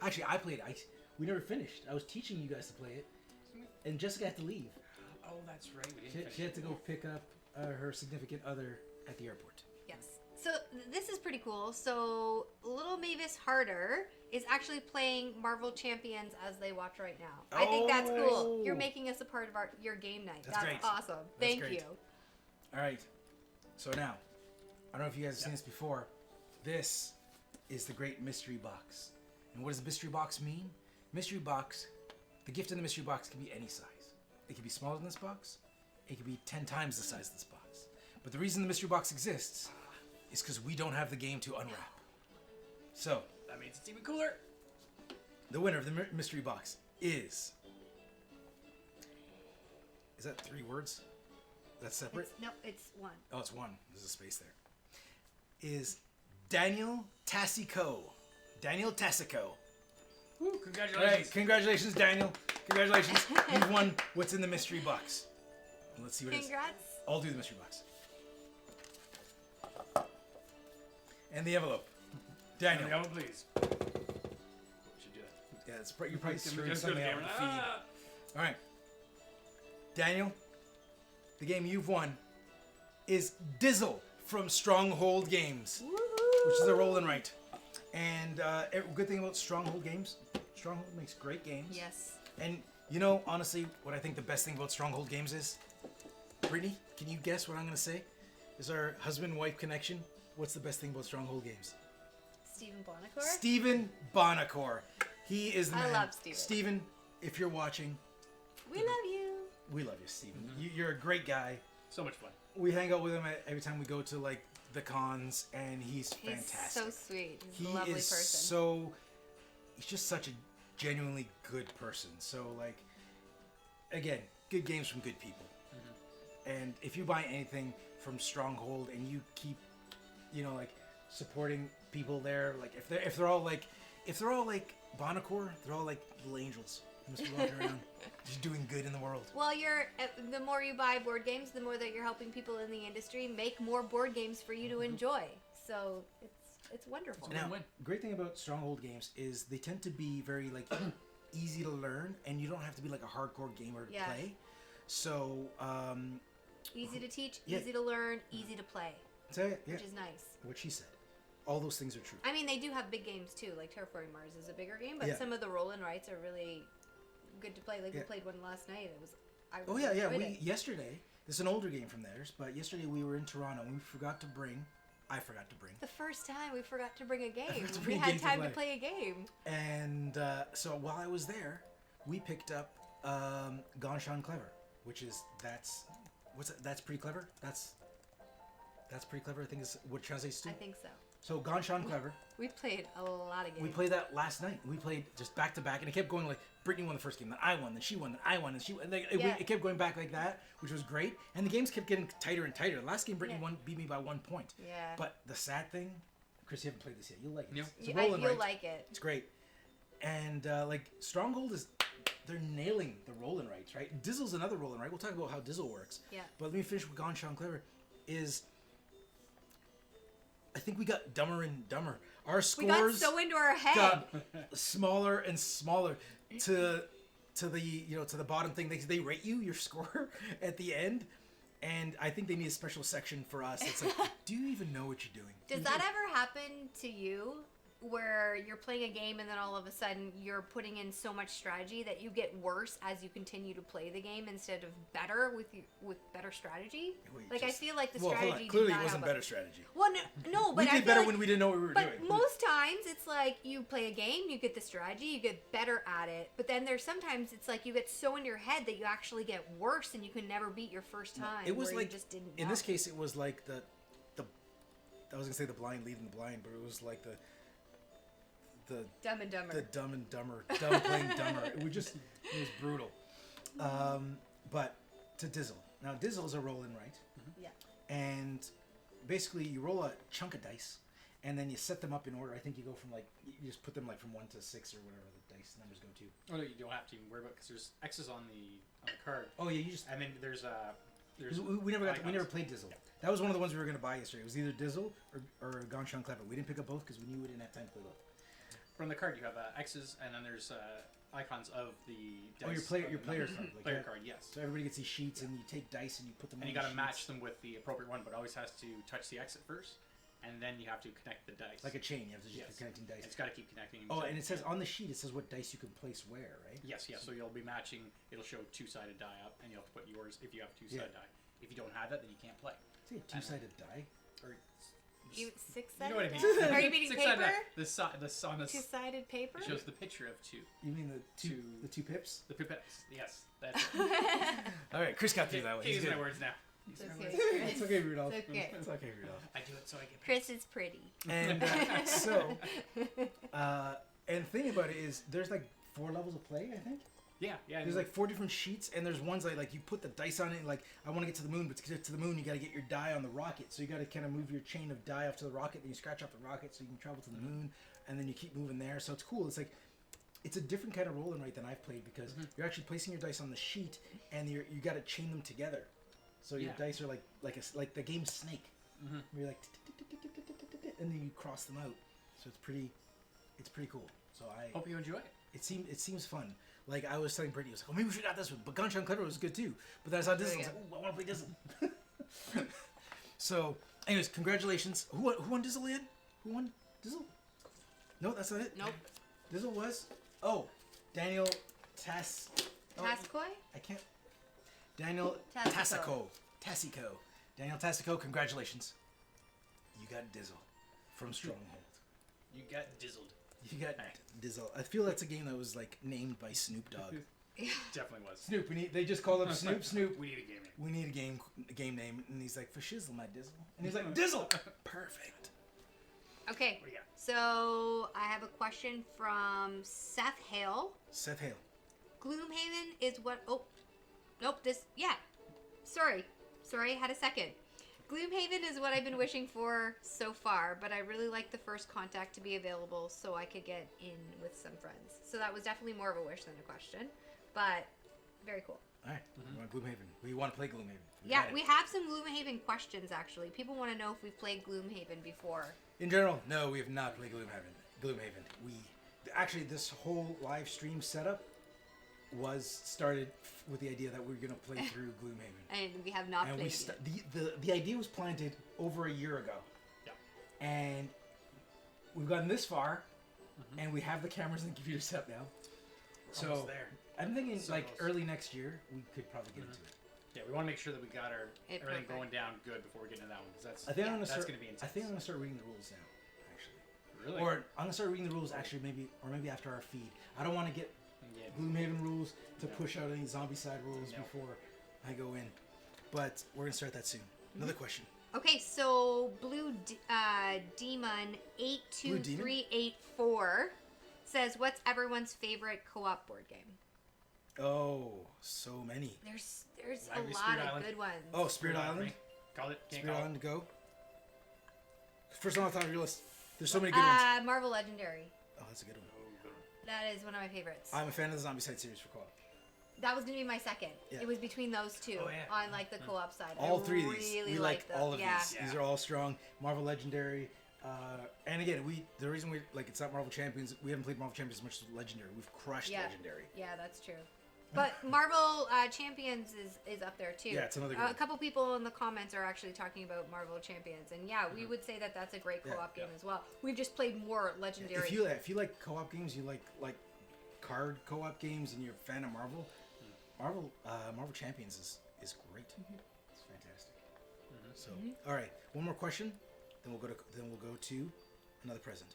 Actually, I played it. We never finished. I was teaching you guys to play it. And Jessica had to leave. Oh, that's right. We didn't She had to go pick up her significant other at the airport. Yes. So this is pretty cool. So little Mavis Harder is actually playing Marvel Champions as they watch right now. I think that's cool. You're making us a part of your game night. That's great. Awesome. That's Thank great. you. All right. So now, I don't know if you guys have seen this before. This is the great mystery box. And what does the mystery box mean? Mystery box, the gift in the mystery box can be any size. It can be smaller than this box. It can be 10 times the size of this box. But the reason the mystery box exists is because we don't have the game to unwrap. So, That means it's even cooler. the winner of the mystery box is... Is that 3 words? That's separate? It's one. Oh, it's 1. There's a space there. Is Daniel Tassico. Daniel Tassico. Woo, All congratulations. right, congratulations, Daniel. Congratulations. You've won what's in the mystery box. Let's see what it is. Congrats. I'll do the mystery box. And the envelope. Daniel. Oh, please. Should do that. Yeah, you're probably Just screwing go to something the out with the camera. feed. All right. Daniel, the game you've won is Dizzle from Stronghold Games, which is a roll and write. And good thing about Stronghold Games, Stronghold makes great games. Yes. And you know, honestly, what I think the best thing about Stronghold Games is? Brittany, can you guess what I'm going to say? Is our husband-wife connection? What's the best thing about Stronghold Games? Stephen Bonacore? Stephen Bonacore. He is the I man. love Stephen. Stephen, if you're watching, We love you. we love you, Stephen. You're a great guy. So much fun. We hang out with him every time we go to like the cons, and he's fantastic. He's so sweet. He's He a lovely is person. he's just such a genuinely good person. So like, again, good games from good people. And if you buy anything from Stronghold and you keep, like supporting people there, like if they're all like Bonacore, they're all like little angels. They must be walking around just doing good in the world. Well, the more you buy board games, the more that you're helping people in the industry make more board games for you to enjoy. So it's wonderful. Now, win-win. great thing about Stronghold Games is they tend to be very like easy to learn, and you don't have to be like a hardcore gamer to Yeah. play. So, Easy to teach, Yeah. easy to learn, easy to play, say yeah, which is nice. what she said. All those things are true. I mean, they do have big games too, like Terraforming Mars is a bigger game, but Yeah. some of the roll and writes are really good to play. Like Yeah. we played one last night. I Oh yeah. enjoyed We it. yesterday. This is an older game from theirs, but yesterday we were in Toronto and I forgot to bring. The first time we forgot to bring a game. forgot to We bring a had game to time to play. play a game. And so while I was there, we picked up Gone Clever, which is that's pretty clever. That's pretty clever. I think is what it translates to. I think so. So Gone Clever. We played a lot of games. We played that last night. We played just back to back, and it kept going like Brittany won the first game, then I won, then she won, then I won, and she won. Like, Yeah. it kept going back like that, which was great. And the games kept getting tighter and tighter. The last game, Brittany Yeah. beat me by 1 point. Yeah. But the sad thing, Chris, you haven't played this yet. You'll like it. Yep. It's a Yeah, roll and you'll write. like it. It's great. And like Stronghold they're nailing the roll and writes, right? Dizzle's another roll and write. We'll talk about how Dizzle works. Yeah. But let me finish with Gone Clever. I think we got dumber and dumber. Our We got scores so into our head. got smaller and smaller to the bottom thing. They rate you your score at the end, and I think they need a special section for us. It's like, do you even know what you're doing? Does that ever happen to you where you're playing a game and then all of a sudden you're putting in so much strategy that you get worse as you continue to play the game instead of better with better strategy? Wait, Like I just- feel like the Well, hold strategy on. Clearly, did it not wasn't have better strategy. Well, no, but We I did feel better like, when we didn't know what we were But doing. most times it's like you play a game, you get the strategy, you get better at it. But then there's sometimes it's like you get so in your head that you actually get worse and you can never beat your first time. It was where like you just didn't. in know. this case, it was like the I was gonna say the blind leading the blind, but it was like the Dumb and Dumber. the dumb and dumber, dumb playing dumber. It was brutal. But to Dizzle. Now Dizzle is a roll and write, yeah. and basically you roll a chunk of dice, and then you set them up in order. I think you go from like you just put them like from 1 to 6 or whatever the dice numbers go to. Oh no, you don't have to even worry about because there's X's on the card. Oh yeah, you just. And then there's We never got. We never played Dizzle. Yeah. That was one of the ones we were going to buy yesterday. It was either Dizzle or Gauntron Clever. We didn't pick up both because we knew we didn't have time to play both. From the card, you have X's, and then there's icons of the dice. Oh, your player card. Like Player card, yes. So everybody gets these sheets, and you take dice and you put them. And on you got to sheets. match them with the appropriate one, but it always has to touch the X at first, and then you have to connect the dice. Like a chain, you have to just Yes. be connecting dice. It's got to keep connecting. Oh, until- and it says on the sheet, it says what dice you can place where, right? Yes, yes. So you'll be matching. It'll show two-sided die up, and you'll have to put yours if you have two-sided die. If you don't have that, then you can't play. See a two-sided die. Or You you six-sided? know what I mean? Are you meaning Six-sided paper? die. The on the Two-sided paper? it shows the picture of two. You mean the two pips? The pipettes. Yes, that's it. All right, Chris got through that one. Can't He's use good. my words now. It's okay. It's okay, Rudolph. It's okay. It's okay, Rudolph. I do it so I get paid. Chris is pretty. And and the thing about it is, there's like 4 levels of play. I think Yeah, yeah. there's like 4 different sheets, and there's ones like you put the dice on it. And like I want to get to the moon, but to get to the moon, you got to get your die on the rocket. So you got to kind of move your chain of die up to the rocket, then you scratch off the rocket, so you can travel to the moon, and then you keep moving there. So it's cool. It's like it's a different kind of roll and write than I've played because you're actually placing your dice on the sheet, and you got to chain them together. So your dice are like the game Snake. Where you're like, and then you cross them out. So it's pretty cool. So I Hope you enjoy it. it seems fun. Like I was telling Brittany, I was like, oh, maybe we should have this one. But Gauntron Clever was good too. But then I saw Dizzle, I was like, oh, I want to play Dizzle. So, anyways, congratulations. Who won Dizzle again? Who won Dizzle? No, that's not it. Nope. Dizzle was Daniel Tass. Tascoy? I can't. Daniel Tassico. Tassico. Daniel Tassico, congratulations. You got Dizzle from Stronghold. You got dizzled. You got Dizzle. I feel that's a game that was like named by Snoop Dogg. Definitely was. Snoop. They just called him Snoop. Snoop. We need a game name. We need a game name, and he's like, for shizzle, my Dizzle. And he's like, Dizzle. Perfect. Okay. What do you got? So I have a question from Seth Hale. Seth Hale. Gloomhaven is what? Oh, nope. Sorry, I had a second. Gloomhaven is what I've been wishing for so far, but I really like the first contact to be available so I could get in with some friends. So that was definitely more of a wish than a question, but very cool. All right. We want Gloomhaven. We want to play Gloomhaven. Yeah, we have some Gloomhaven questions actually. People want to know if we've played Gloomhaven before. In general, no, we have not played Gloomhaven. Actually, this whole live stream setup was started with the idea that we were going to play through Gloomhaven. And we have not And played it. the idea was planted over a year ago. Yeah. And we've gotten this far, and we have the cameras and the computer set up now. So Almost there. I'm thinking So like close. early next year we could probably get into it. Yeah, we want to make sure that we got everything perfect. going down good before we get into that one. Because I think I'm gonna that's start. going to be intense. I think I'm gonna start reading the rules now, actually. Really? Or I'm gonna start reading the rules actually maybe after our feed. I don't want to get Yeah. Gloomhaven rules to No. push out any zombie side rules No. before I go in. But we're gonna start that soon. Another question. Okay, so Demon 82384 says, "What's everyone's favorite co-op board game?" Oh, so many. There's a Lively lot Spirit of Island. good ones. Oh, Spirit Island. Called it. Can't Spirit call Island, go. First one on the top of your list. There's so many good ones. Marvel Legendary. Oh, that's a good one. That is one of my favorites. I'm a fan of the Zombie Side series for co-op. That was gonna be my second. Yeah. It was between those two Oh, yeah. on like the co-op side. All I three of these. really We like like all of yeah. these. These are all strong. Marvel Legendary. And again, the reason we like it's not Marvel Champions. We haven't played Marvel Champions as much as Legendary. We've crushed Yeah. Legendary. Yeah, that's true. But Marvel Champions is up there too. Yeah, it's another good A one. couple people in the comments are actually talking about Marvel Champions, and yeah, we would say that that's a great Yeah, co-op game as well. We've just played more Legendary. If you like co-op games, you like card co-op games, and you're a fan of Marvel, Marvel Champions is great. It's fantastic. So, all right, one more question, then we'll go to another present.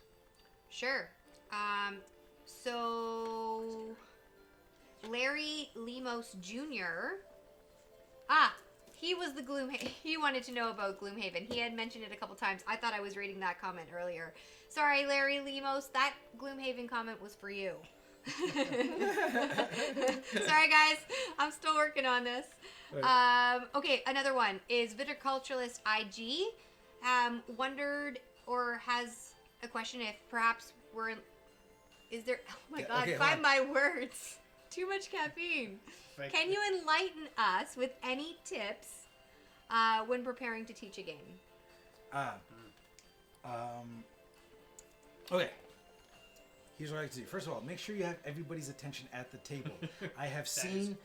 Sure. So Larry Lemos Jr. He was the he wanted to know about Gloomhaven. He had mentioned it a couple times. I thought I was reading that comment earlier. Sorry, Larry Lemos. That Gloomhaven comment was for you. Sorry, guys. I'm still working on this. Okay, another one is Viticulturalist IG wondered or has a question, if perhaps is there? Oh my Yeah, God! okay, find hold my words. Too much caffeine. Can you enlighten us with any tips when preparing to teach a game? Okay. Here's what I like to do. First of all, make sure you have everybody's attention at the table. I have seen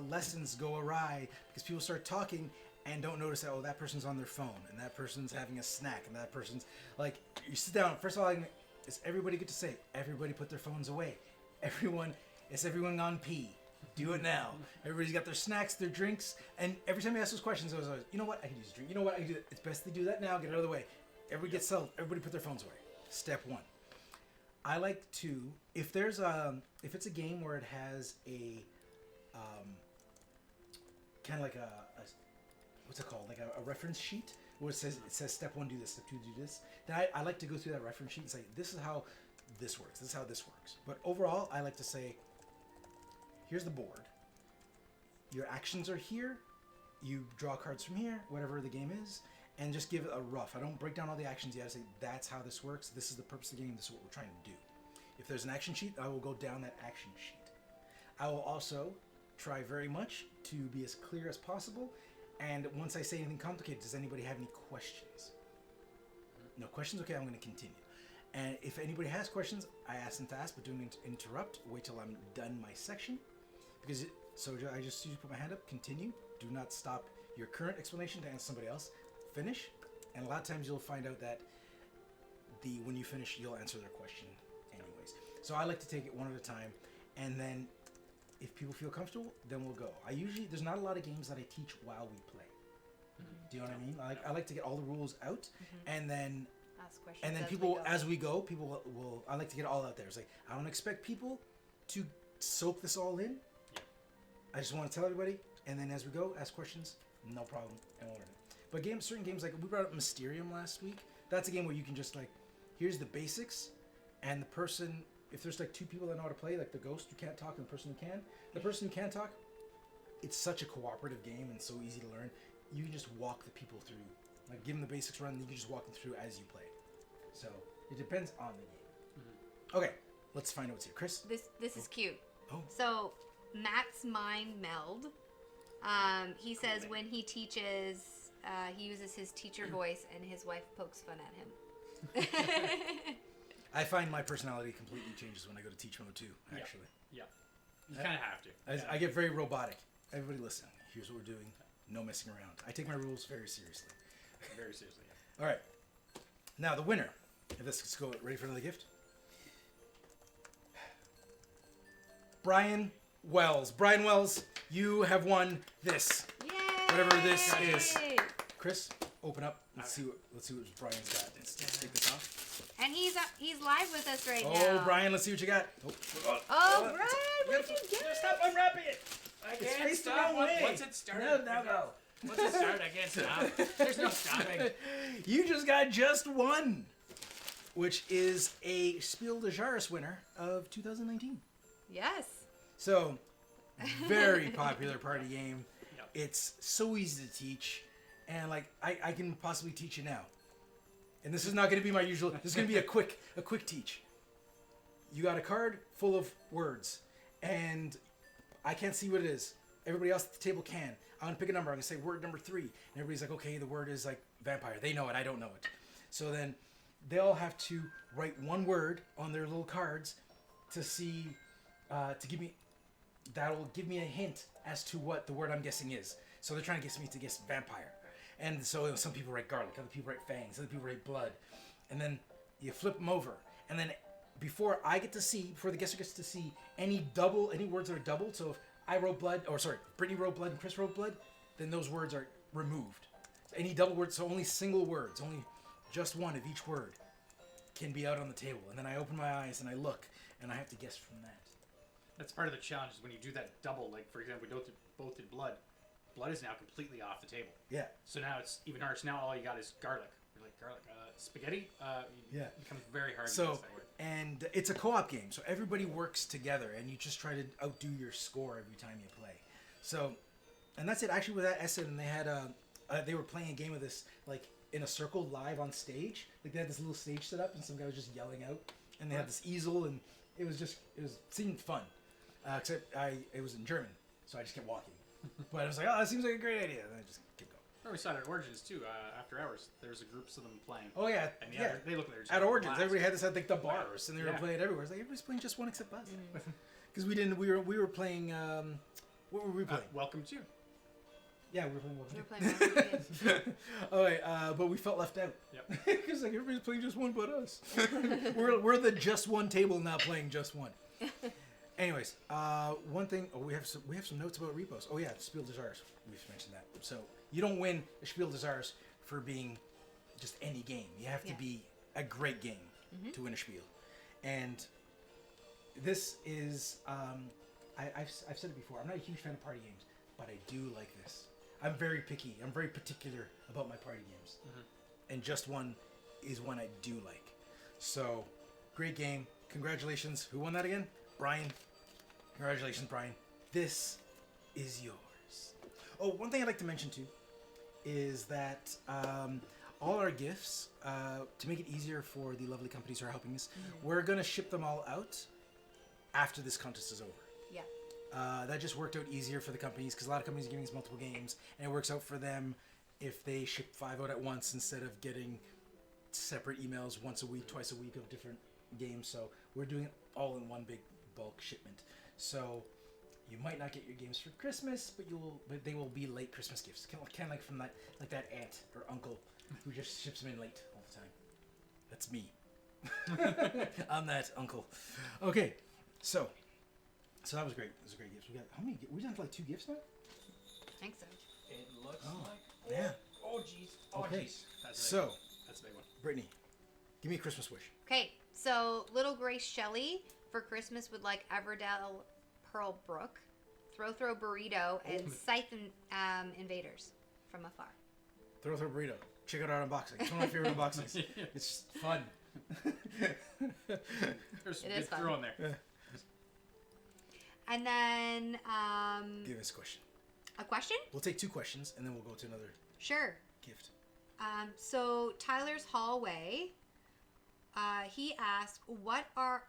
lessons go awry because people start talking and don't notice that, oh, that person's on their phone and that person's having a snack and that person's like, you sit down. First of all, is everybody get to say, everybody put their phones away. Everyone on P. Do it now. Everybody's got their snacks, their drinks, and every time you ask those questions, I was always, you know what, I can use a drink. You know what, I can do that. It's best to do that now. Get it out of the way. Everybody gets settled. Everybody put their phones away. Step one. I like to, if it's a game where it has a, kind of like a what's it called? Like a reference sheet where it says step one, do this, step two, do this. Then I like to go through that reference sheet and say, this is how this works. This is how this works. But overall, I like to say, here's the board. Your actions are here. You draw cards from here, whatever the game is, and just give it a rough. I don't break down all the actions yet. I say, that's how this works. This is the purpose of the game. This is what we're trying to do. If there's an action sheet, I will go down that action sheet. I will also try very much to be as clear as possible. And once I say anything complicated, does anybody have any questions? No questions? Okay, I'm going to continue. And if anybody has questions, I ask them to ask, but don't interrupt. Wait till I'm done my section. So I just usually put my hand up, continue. Do not stop your current explanation to answer somebody else. Finish. And a lot of times you'll find out that when you finish, you'll answer their question anyways. So I like to take it one at a time. And then if people feel comfortable, then we'll go. There's not a lot of games that I teach while we play. Do you know what I mean? I like to get all the rules out, and then Ask questions. and then people, as we go, people will. I like to get it all out there. It's like, I don't expect people to soak this all in. Yeah. I just want to tell everybody, and then as we go, ask questions, no problem, and we'll learn it. But certain games, like we brought up Mysterium last week. That's a game where you can just like, here's the basics, and the person, if there's like two people that know how to play, like the ghost who can't talk and the person who can, talk, it's such a cooperative game and so easy to learn. You can just walk the people through, like give them the basics run, and you can just walk them through as you play. So it depends on the game. Okay, let's find out what's here. Chris? This is cute. Oh. So Matt's Mind Meld. He says when he teaches, he uses his teacher voice, and his wife pokes fun at him. I find my personality completely changes when I go to teach mode too, actually. Yeah. You kind of have to. I get very robotic. Everybody listen. Here's what we're doing. No messing around. I take my rules very seriously. Very seriously, yeah. All right. Now, the winner. Let's go. Ready for another gift? Brian Wells. Brian Wells, you have won this. Yay! Whatever this is. Chris, open up. Let's see what Brian's got. Let's take this off. And he's live with us right now. Oh, Brian, let's see what you got. Oh, Brian, what did you get? Stop unwrapping it. I It's can't faced the stop. wrong way. Once it started, No. Once it started, I can't stop. There's no stopping. You just got just one, which is a Spiel des Jahres winner of 2019. Yes. So, very popular party game. Yep. It's so easy to teach, and like I can possibly teach you now. And this is not going to be my usual. This is going to be a quick teach. You got a card full of words, and I can't see what it is. Everybody else at the table can. I'm going to pick a number. I'm going to say word number 3. And everybody's like, okay, the word is like vampire. They know it. I don't know it. So then they'll have to write one word on their little cards to see, that'll give me a hint as to what the word I'm guessing is. So they're trying to get me to guess vampire. And so some people write garlic, other people write fangs, other people write blood. And then you flip them over. And then before the guesser gets to see any words that are doubled, so if I wrote blood, Brittany wrote blood and Chris wrote blood, then those words are removed. So any double words, so only single words, only just one of each word can be out on the table. And then I open my eyes and I look, and I have to guess from that. That's part of the challenge is when you do that double, like for example, we both did blood. Blood is now completely off the table. Yeah. So now it's even harder. So now all you got is garlic. You're like, garlic, spaghetti? Yeah. It becomes very hard to So, guess that word. and it's a co-op game, so everybody works together, and you just try to outdo your score every time you play. So, and that's it. Actually, with that Essen, they had they were playing a game of this, like, in a circle live on stage. Like they had this little stage set up, and some guy was just yelling out, and they had this easel, and it seemed fun. Except it was in German, so I just kept walking. But I was like, oh, that seems like a great idea, and I just kept going. Or we saw it at Origins too. After hours, there's a groups of them playing. Oh yeah, And yeah. they look like they're just At Origins, blast. everybody had this at like the bars, and they were Yeah. playing everywhere. It's like everybody's playing just one except us, because we didn't. We were playing. What were we playing? Welcome to. Yeah, we were playing. We're playing Monolith. Oh wait, but we felt left out. Yep. Because like everybody's playing just one but us. we're the just one table not playing just one. Anyways, one thing. Oh, we have some notes about repos. Oh yeah, Spiel des Jahres. We've mentioned that. So you don't win a Spiel des Jahres for being just any game. You have to be a great game to win a Spiel. And this is I've said it before. I'm not a huge fan of party games, but I do like this. I'm very picky. I'm very particular about my party games. And Just One is one I do like. So, great game. Congratulations. Who won that again? Brian. Congratulations, Brian. This is yours. Oh, one thing I'd like to mention too is that all our gifts, to make it easier for the lovely companies who are helping us, we're going to ship them all out after this contest is over. Yeah. That just worked out easier for the companies because a lot of companies are giving us multiple games, and it works out for them if they ship 5 out at once instead of getting separate emails once a week, twice a week of different games. So we're doing it all in one big bulk shipment. So you might not get your games for Christmas, but they will be late Christmas gifts. Kind of like from that aunt or uncle who just ships them in late all the time. That's me. I'm that uncle. Okay, so that was great. It was a great gift. We got how many? We done like 2 gifts now. I think so. It looks Oh, like. yeah. Oh jeez. Oh Okay. jeez. That's So, that's a big one. Brittany, give me a Christmas wish. Okay, so little Grace Shelley for Christmas would like Everdell Pearl Brook, Throw Burrito, and Scythe Invaders from afar. Throw burrito. Check out our unboxing. It's one of my favorite unboxings. It's fun. There's It is fun. throw in there. And then Give us a question. a question? We'll take 2 questions and then we'll go to another Sure. gift. So Tyler's Hallway, he asked, what are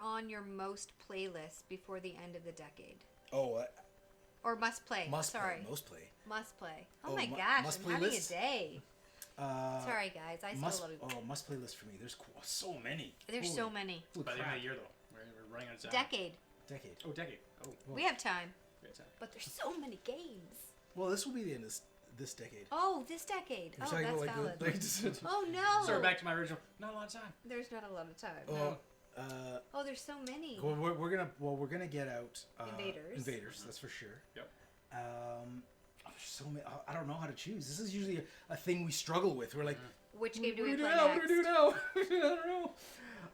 on your most playlists before the end of the decade? Oh, Or must play. must Sorry. play. Most play. Must play. Oh, Oh, my gosh, must I'm play having lists? a day. Sorry guys, I Must still love you. must play list for me. There's so many. There's Holy- so many. holy By the end crap. of the year though, we're running out of time. Decade. Decade. Oh, decade. Oh, We have time, great time. but there's so many games. Well, this will be the end of this decade. Oh, this decade. We're Oh, talking that's about, valid. the- Oh no. So we're back to my original. Not a lot of time. There's not a lot of time. Oh, Oh, there's so many. well, we're gonna get out Invaders. Invaders, that's for sure. Yep. There's so many. I don't know how to choose. This is usually a thing we struggle with. We're like, Which game do what we do play now? next? What do we do now? I don't know.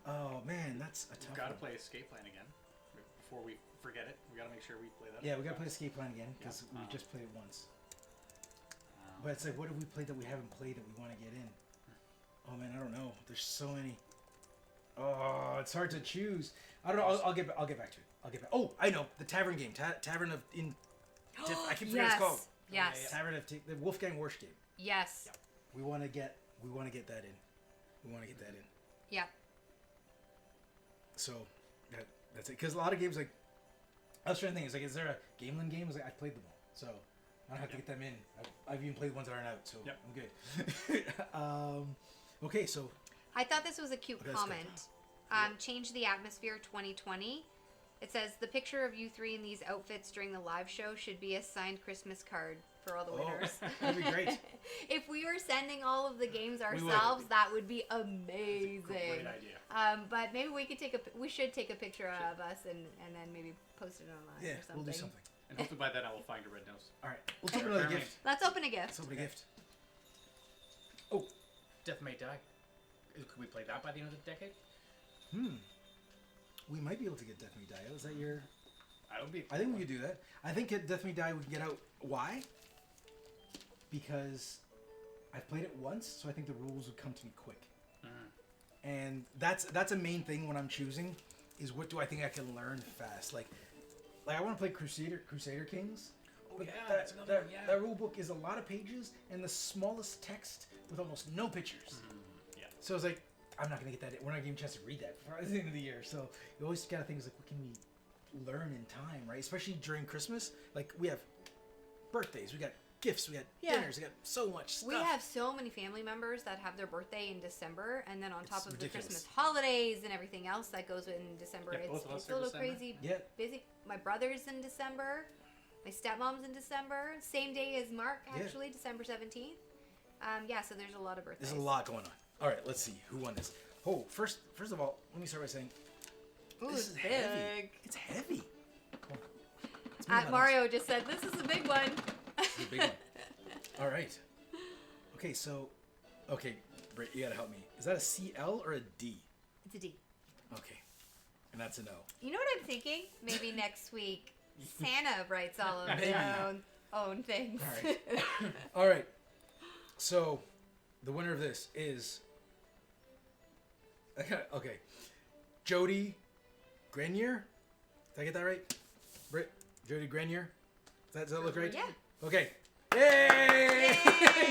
Oh man, that's a tough We've got to one. play Escape Plan again before we forget it. We got to make sure we play that. Yeah, we gotta play Escape Plan again because Yeah. we just played it once. But it's like, what have we played that we haven't played that we want to get in? Oh man, I don't know. There's so many. Oh, it's hard to choose. I don't know. I'll get back to it. I'll get back. Oh, I know the Tavern game. Tavern of in. I can forget what it's called. Yes. Yeah. Tavern of the Wolfgang Warsch game. Yes. We want to get that in. We want to get that in. Yep. So that's it. Because a lot of games, like, I was trying to think, it's like, is there a Gamelyn game? Like, I've played them all, so I don't have to get them in. I've even played ones that aren't out, so Yep. I'm good. Okay, so I thought this was a cute Okay, let's go. comment. Change the atmosphere 2020. It says the picture of you 3 in these outfits during the live show should be a signed Christmas card for all the winners. that'd be great. If we were sending all of the games would. ourselves, that would be amazing. Great idea. But maybe we should take a picture of us and then maybe post it online Yeah, or something. we'll do something. And hopefully by then I will find a red nose. All right, let's open another Apparently- gift. Let's open a gift. Let's open a gift. Death May Die. Could we play that by the end of the decade? We might be able to get Death May Die out. Is that your? I would be. I think we could do that. I think at Death May Die we can get out. Why? Because I've played it once, so I think the rules would come to me quick. And that's a main thing when I'm choosing, is what do I think I can learn fast. Like I want to play Crusader Kings. But yeah, that, that's another that, one, yeah. that rule book is a lot of pages and the smallest text with almost no pictures. Yeah. So I was like, I'm not gonna get that. We're not getting a chance to read that before the end of the year. So you always gotta think, like, what can we learn in time, right? Especially during Christmas. Like, we have birthdays, we got gifts, we got dinners, we got so much stuff. We have so many family members that have their birthday in December, and then on top It's of ridiculous. the Christmas holidays and everything else that goes in December, Yeah, both of us it's are a little December. crazy Yeah. busy. My brother's in December. My stepmom's in December. Same day as Mark, Yeah. actually, December 17th. So there's a lot of birthdays. There's a lot going on. All right, let's see who won this. Oh, first of all, let me start by saying Ooh, this it's is heavy. big. It's heavy. Come on. Let's move on. Mario just said, this is a big one. This is a big one. All right. Okay, Britt, you gotta help me. Is that a CL or a D? It's a D. Okay, and that's a no. You know what I'm thinking? Maybe next week, Santa writes all of Maybe. their own things. All right. All right. So, the winner of this is. Okay, Jody Grenier. Did I get that right? Britt, Jody Grenier. Does that look right? Yeah. Okay. Yay!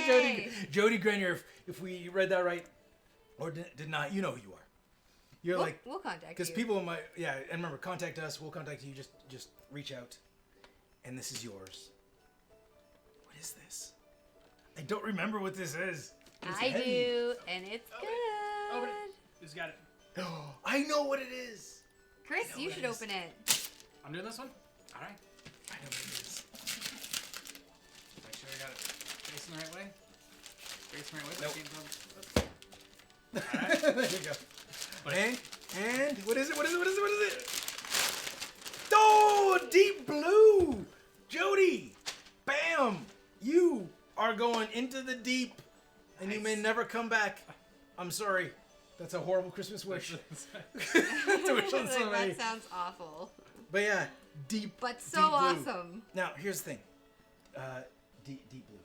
Yay! Jody Grenier. If we read that right, or did not, you know who you are. You're like, We'll contact because you. people might, yeah, and remember, contact us. We'll contact you. Just reach out, and this is yours. What is this? I don't remember what this is. It's I heavy. do, and it's good. Open it. Who's got it? I know what it is. Chris, I know you what should it is. open it. I'm doing this one. All right. I know what it is. Make sure I got it facing the right way. Facing the right way. Nope. Alright. There you go. But- And what is it? What is it? What is it? What is it? Oh, deep blue, Jody. Bam! You are going into the deep, and you may Nice. never come back. I'm sorry. That's a horrible Christmas wish. To wish on somebody. That sounds awful. But yeah, deep. But so deep blue. awesome. Now here's the thing. Deep blue.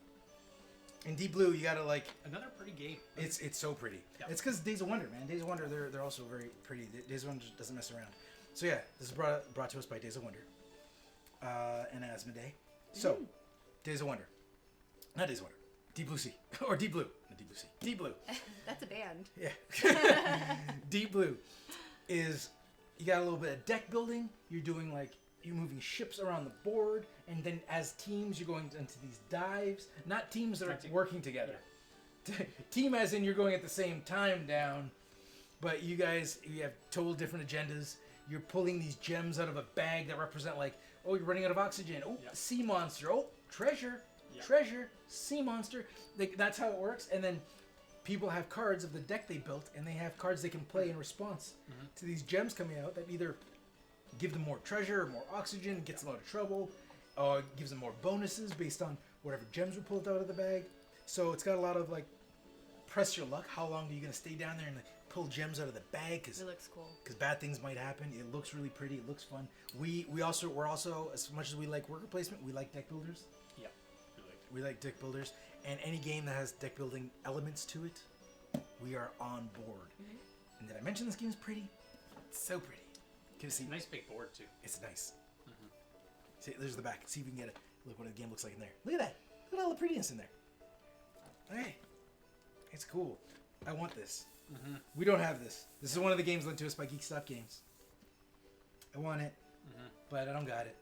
In deep blue, you gotta like. Another pretty game. It's so pretty. Yep. It's because Days of Wonder, man. Days of Wonder, they're also very pretty. Days of Wonder doesn't mess around. So yeah, this is brought to us by Days of Wonder, and Asmodee. So, Days of Wonder, not Days of Wonder, Deep Blue Sea or Deep Blue, not Deep Blue Sea, Deep Blue. That's a band. Yeah. Deep Blue is you got a little bit of deck building. You're doing like you're moving ships around the board, and then as teams you're going into these dives. Not teams that are working together. Team as in you're going at the same time down, but you have total different agendas. You're pulling these gems out of a bag that represent like, oh, you're running out of oxygen. Oh, Yep. sea monster. Oh, treasure, Yep. treasure, sea monster. That's how it works. And then people have cards of the deck they built, and they have cards they can play in response to these gems coming out that either give them more treasure, or more oxygen, gets them out of trouble, or gives them more bonuses based on whatever gems were pulled out of the bag. So it's got a lot of like, press your luck. How long are you gonna stay down there and like, pull gems out of the bag? It looks cool. Because bad things might happen. It looks really pretty. It looks fun. We're also as much as we like worker placement, we like deck builders. Yep. We like deck builders, and any game that has deck building elements to it, we are on board. And did I mention this game's pretty? It's so pretty. Can you see? Nice big board too. It's nice. See, there's the back. See if we can get a look what the game looks like in there. Look at that. Look at all the prettiness in there. Hey, it's cool. I want this. We don't have this. This is one of the games lent to us by Geek Stop Games. I want it, but I don't got it.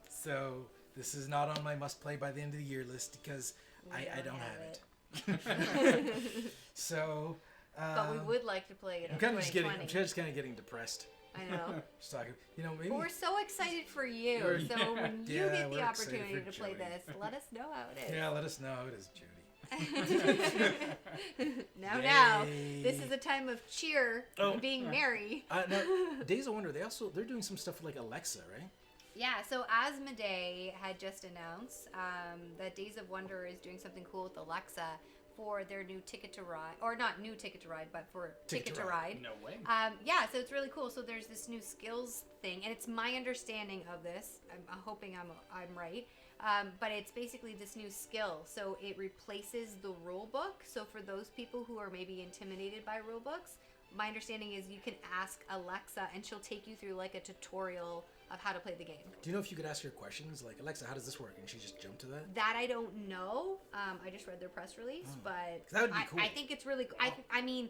So this is not on my must play by the end of the year list because I don't have it. So. But we would like to play it in I'm kind of just 2020. I'm just kind of getting depressed. I know. Just talking, maybe. But we're so excited for you. We're- So when you Yeah, get the we're excited opportunity for to play Jody. this, let us know how it is. Yeah, let us know how it is, Jody. Now, Yay. this is a time of cheer Oh. and being merry. Now, Days of Wonder, they're doing some stuff with like Alexa, right? Yeah, so Asmodee had just announced that Days of Wonder is doing something cool with Alexa for their new Ticket to Ride, or not new Ticket to Ride, but for Ticket to Ride. No way. Yeah, so it's really cool. So there's this new skills thing, and it's my understanding of this. I'm hoping I'm right. But it's basically this new skill. So it replaces the rule book. So for those people who are maybe intimidated by rule books, my understanding is you can ask Alexa, and she'll take you through like a tutorial of how to play the game. Do you know if you could ask her questions like, Alexa, how does this work? And she just jump to that? That I don't know. I just read their press release, but That would be cool. I think it's really. I mean,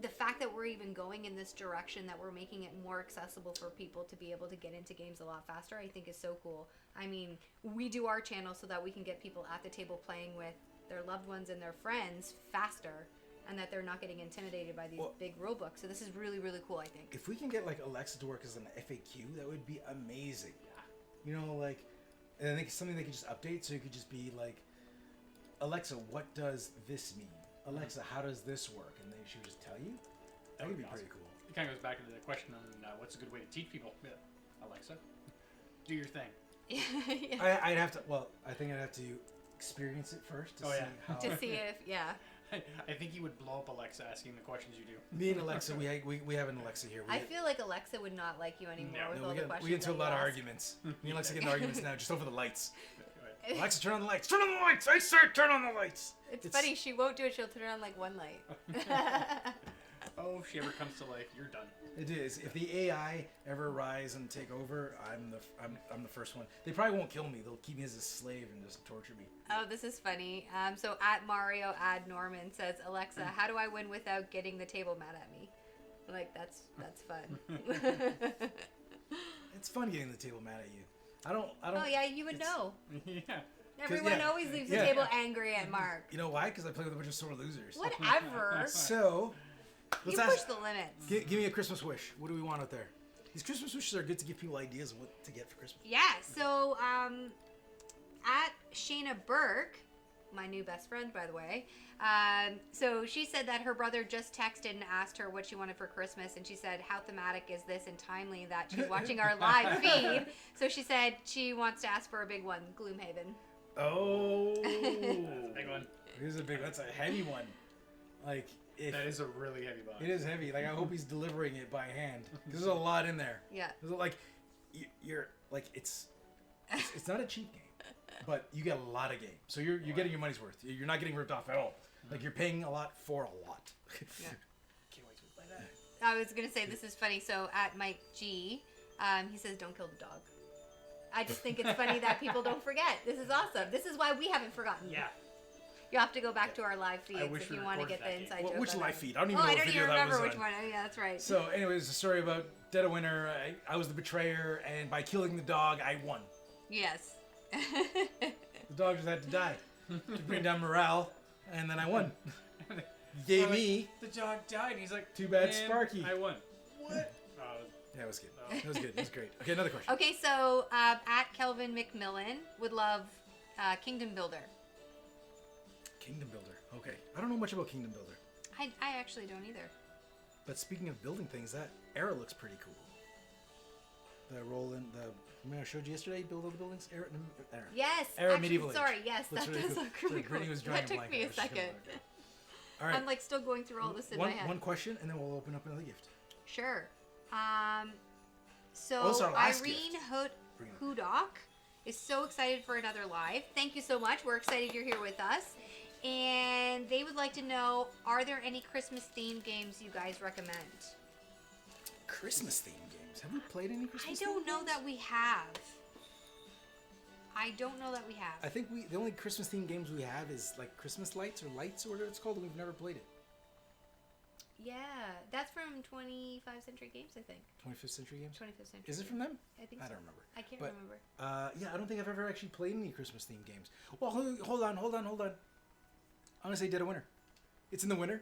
the fact that we're even going in this direction, that we're making it more accessible for people to be able to get into games a lot faster, I think is so cool. I mean, we do our channel so that we can get people at the table playing with their loved ones and their friends faster, and that they're not getting intimidated by these big rule books. So this is really, really cool, I think. If we can get like Alexa to work as an FAQ, that would be amazing. You know, like, and I think it's something they could just update, so you could just be like, Alexa, what does this mean? Alexa, how does this work? And then she would just tell you. That would be pretty cool. It kind of goes back to the question on what's a good way to teach people. Yeah. Alexa, do your thing. Yeah. I'd have to. Well, I think I'd have to experience it first to see how. To see if, I think you would blow up Alexa asking the questions you do. Me and Alexa, we have an Alexa here. I feel like Alexa would not like you anymore with all the questions. We get into a lot of arguments. Me and Alexa get into arguments now, just over the lights. Alexa, turn on the lights. Turn on the lights. I said, turn on the lights. It's funny. She won't do it. She'll turn on like one light. Oh, if she ever comes to life, you're done. It is. If the AI ever rise and take over, I'm the first one. They probably won't kill me. They'll keep me as a slave and just torture me. Oh, this is funny. So at Mario Ad Norman says, Alexa, how do I win without getting the table mad at me? Like that's fun. It's fun getting the table mad at you. I don't. Oh yeah, you would know. Yeah. Everyone always leaves the table angry at Mark. You know why? Because I play with a bunch of sore losers. Whatever. So, you push the limits. Give me a Christmas wish. What do we want out there? These Christmas wishes are good to give people ideas of what to get for Christmas. Yeah. So at Shayna Burke, my new best friend, by the way. So she said that her brother just texted and asked her what she wanted for Christmas, and she said, how thematic is this and timely that she's watching our live feed. So she said she wants to ask for a big one, Gloomhaven. Oh, That's a big one. It is a big. That's a heavy one. Like that is a really heavy box. It is heavy. Like I hope he's delivering it by hand. There's a lot in there. Yeah. There's like you're like it's not a cheap game. But you get a lot of game, so you're getting your money's worth. You're not getting ripped off at all. Like you're paying a lot for a lot. Yeah. Can't wait to play that. I was gonna say this is funny. So at Mike G, he says don't kill the dog. I just think it's funny that people don't forget. This is awesome. This is why we haven't forgotten. Yeah. You have to go back to our live feeds if you want to get the inside joke. Which live feed? I don't even know what video that was on. I don't even remember which one. Oh, yeah, that's right. So, anyways, a story about Dead of Winter. I was the betrayer, and by killing the dog, I won. Yes. The dog just had to die to bring down morale, and then I won. Gave me. The dog died. And he's like, too bad, Sparky. I won. What? Yeah, it was good. It was good. It was great. Okay, another question. Okay, so at Kelvin McMillan would love Kingdom Builder. Kingdom Builder. Okay, I don't know much about Kingdom Builder. I actually don't either. But speaking of building things, that era looks pretty cool. The remember I showed you yesterday, build all the buildings? Era. Yes. Era actually, medieval age. Sorry, yes, Looks that really does cool. look really So Brittany cool. was drawing That took blank. me I a was just gonna second. look. All right. I'm like still going through all this in my head. One question, and then we'll open up another gift. Sure. Oh, it's our last Irene gift. Hudok is so excited for another live. Thank you so much. We're excited you're here with us. And they would like to know, are there any Christmas themed games you guys recommend? Christmas themed games. Have we played any Christmas? I don't know that we have. I don't know that we have. I think the only Christmas themed games we have is like Christmas lights or whatever it's called, and we've never played it. Yeah, that's from 25th Century Games, I think. 25th Century Games? 25th Century. Is it from them? I think I so. don't remember. I can't But, remember. Yeah, I don't think I've ever actually played any Christmas themed games. Well, hold on. I'm gonna say Dead of Winter. It's in the winter.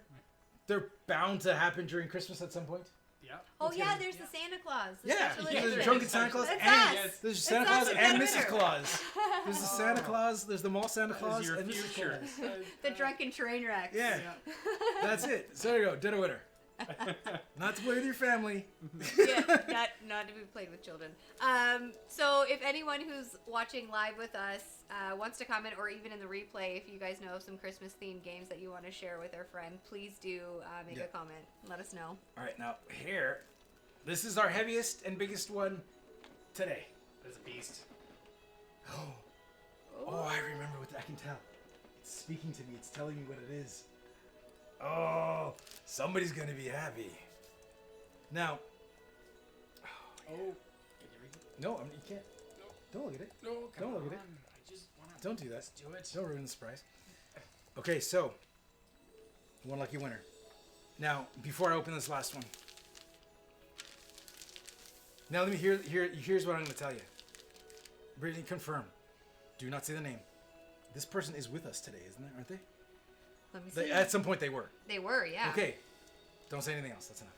They're bound to happen during Christmas at some point. Yeah. Oh yeah, there's the Santa Claus. The Yeah, special there's edition. drunken Santa Claus That's and us. there's Santa It's Claus us and at Mrs. dinner. Claus. There's the Santa Claus. There's the mall Santa Claus Your and Mrs. future. Claus. The drunken train wrecks. Yeah, that's it. So there you go, Dead of Winter. Not to play with your family. Yeah, not to be played with children. So if anyone who's watching live with us wants to comment, or even in the replay, if you guys know of some Christmas themed games that you want to share with our friend, please do make a comment. Let us know. All right, now here, this is our heaviest and biggest one today. That's a beast. Oh, I remember what I can tell. It's speaking to me. It's telling me what it is. Oh, somebody's gonna be happy. Now, No, I mean, you can't. Don't look at it. No, Don't look at it. I just want to Don't do that. Let's do it. Don't ruin the surprise. Okay, so one lucky winner. Now, before I open this last one, now let me here's what I'm going to tell you. Brittany, confirm. Do not say the name. This person is with us today, isn't it? Aren't they? Let me see. At some point, they were. They were, yeah. Okay, don't say anything else. That's enough.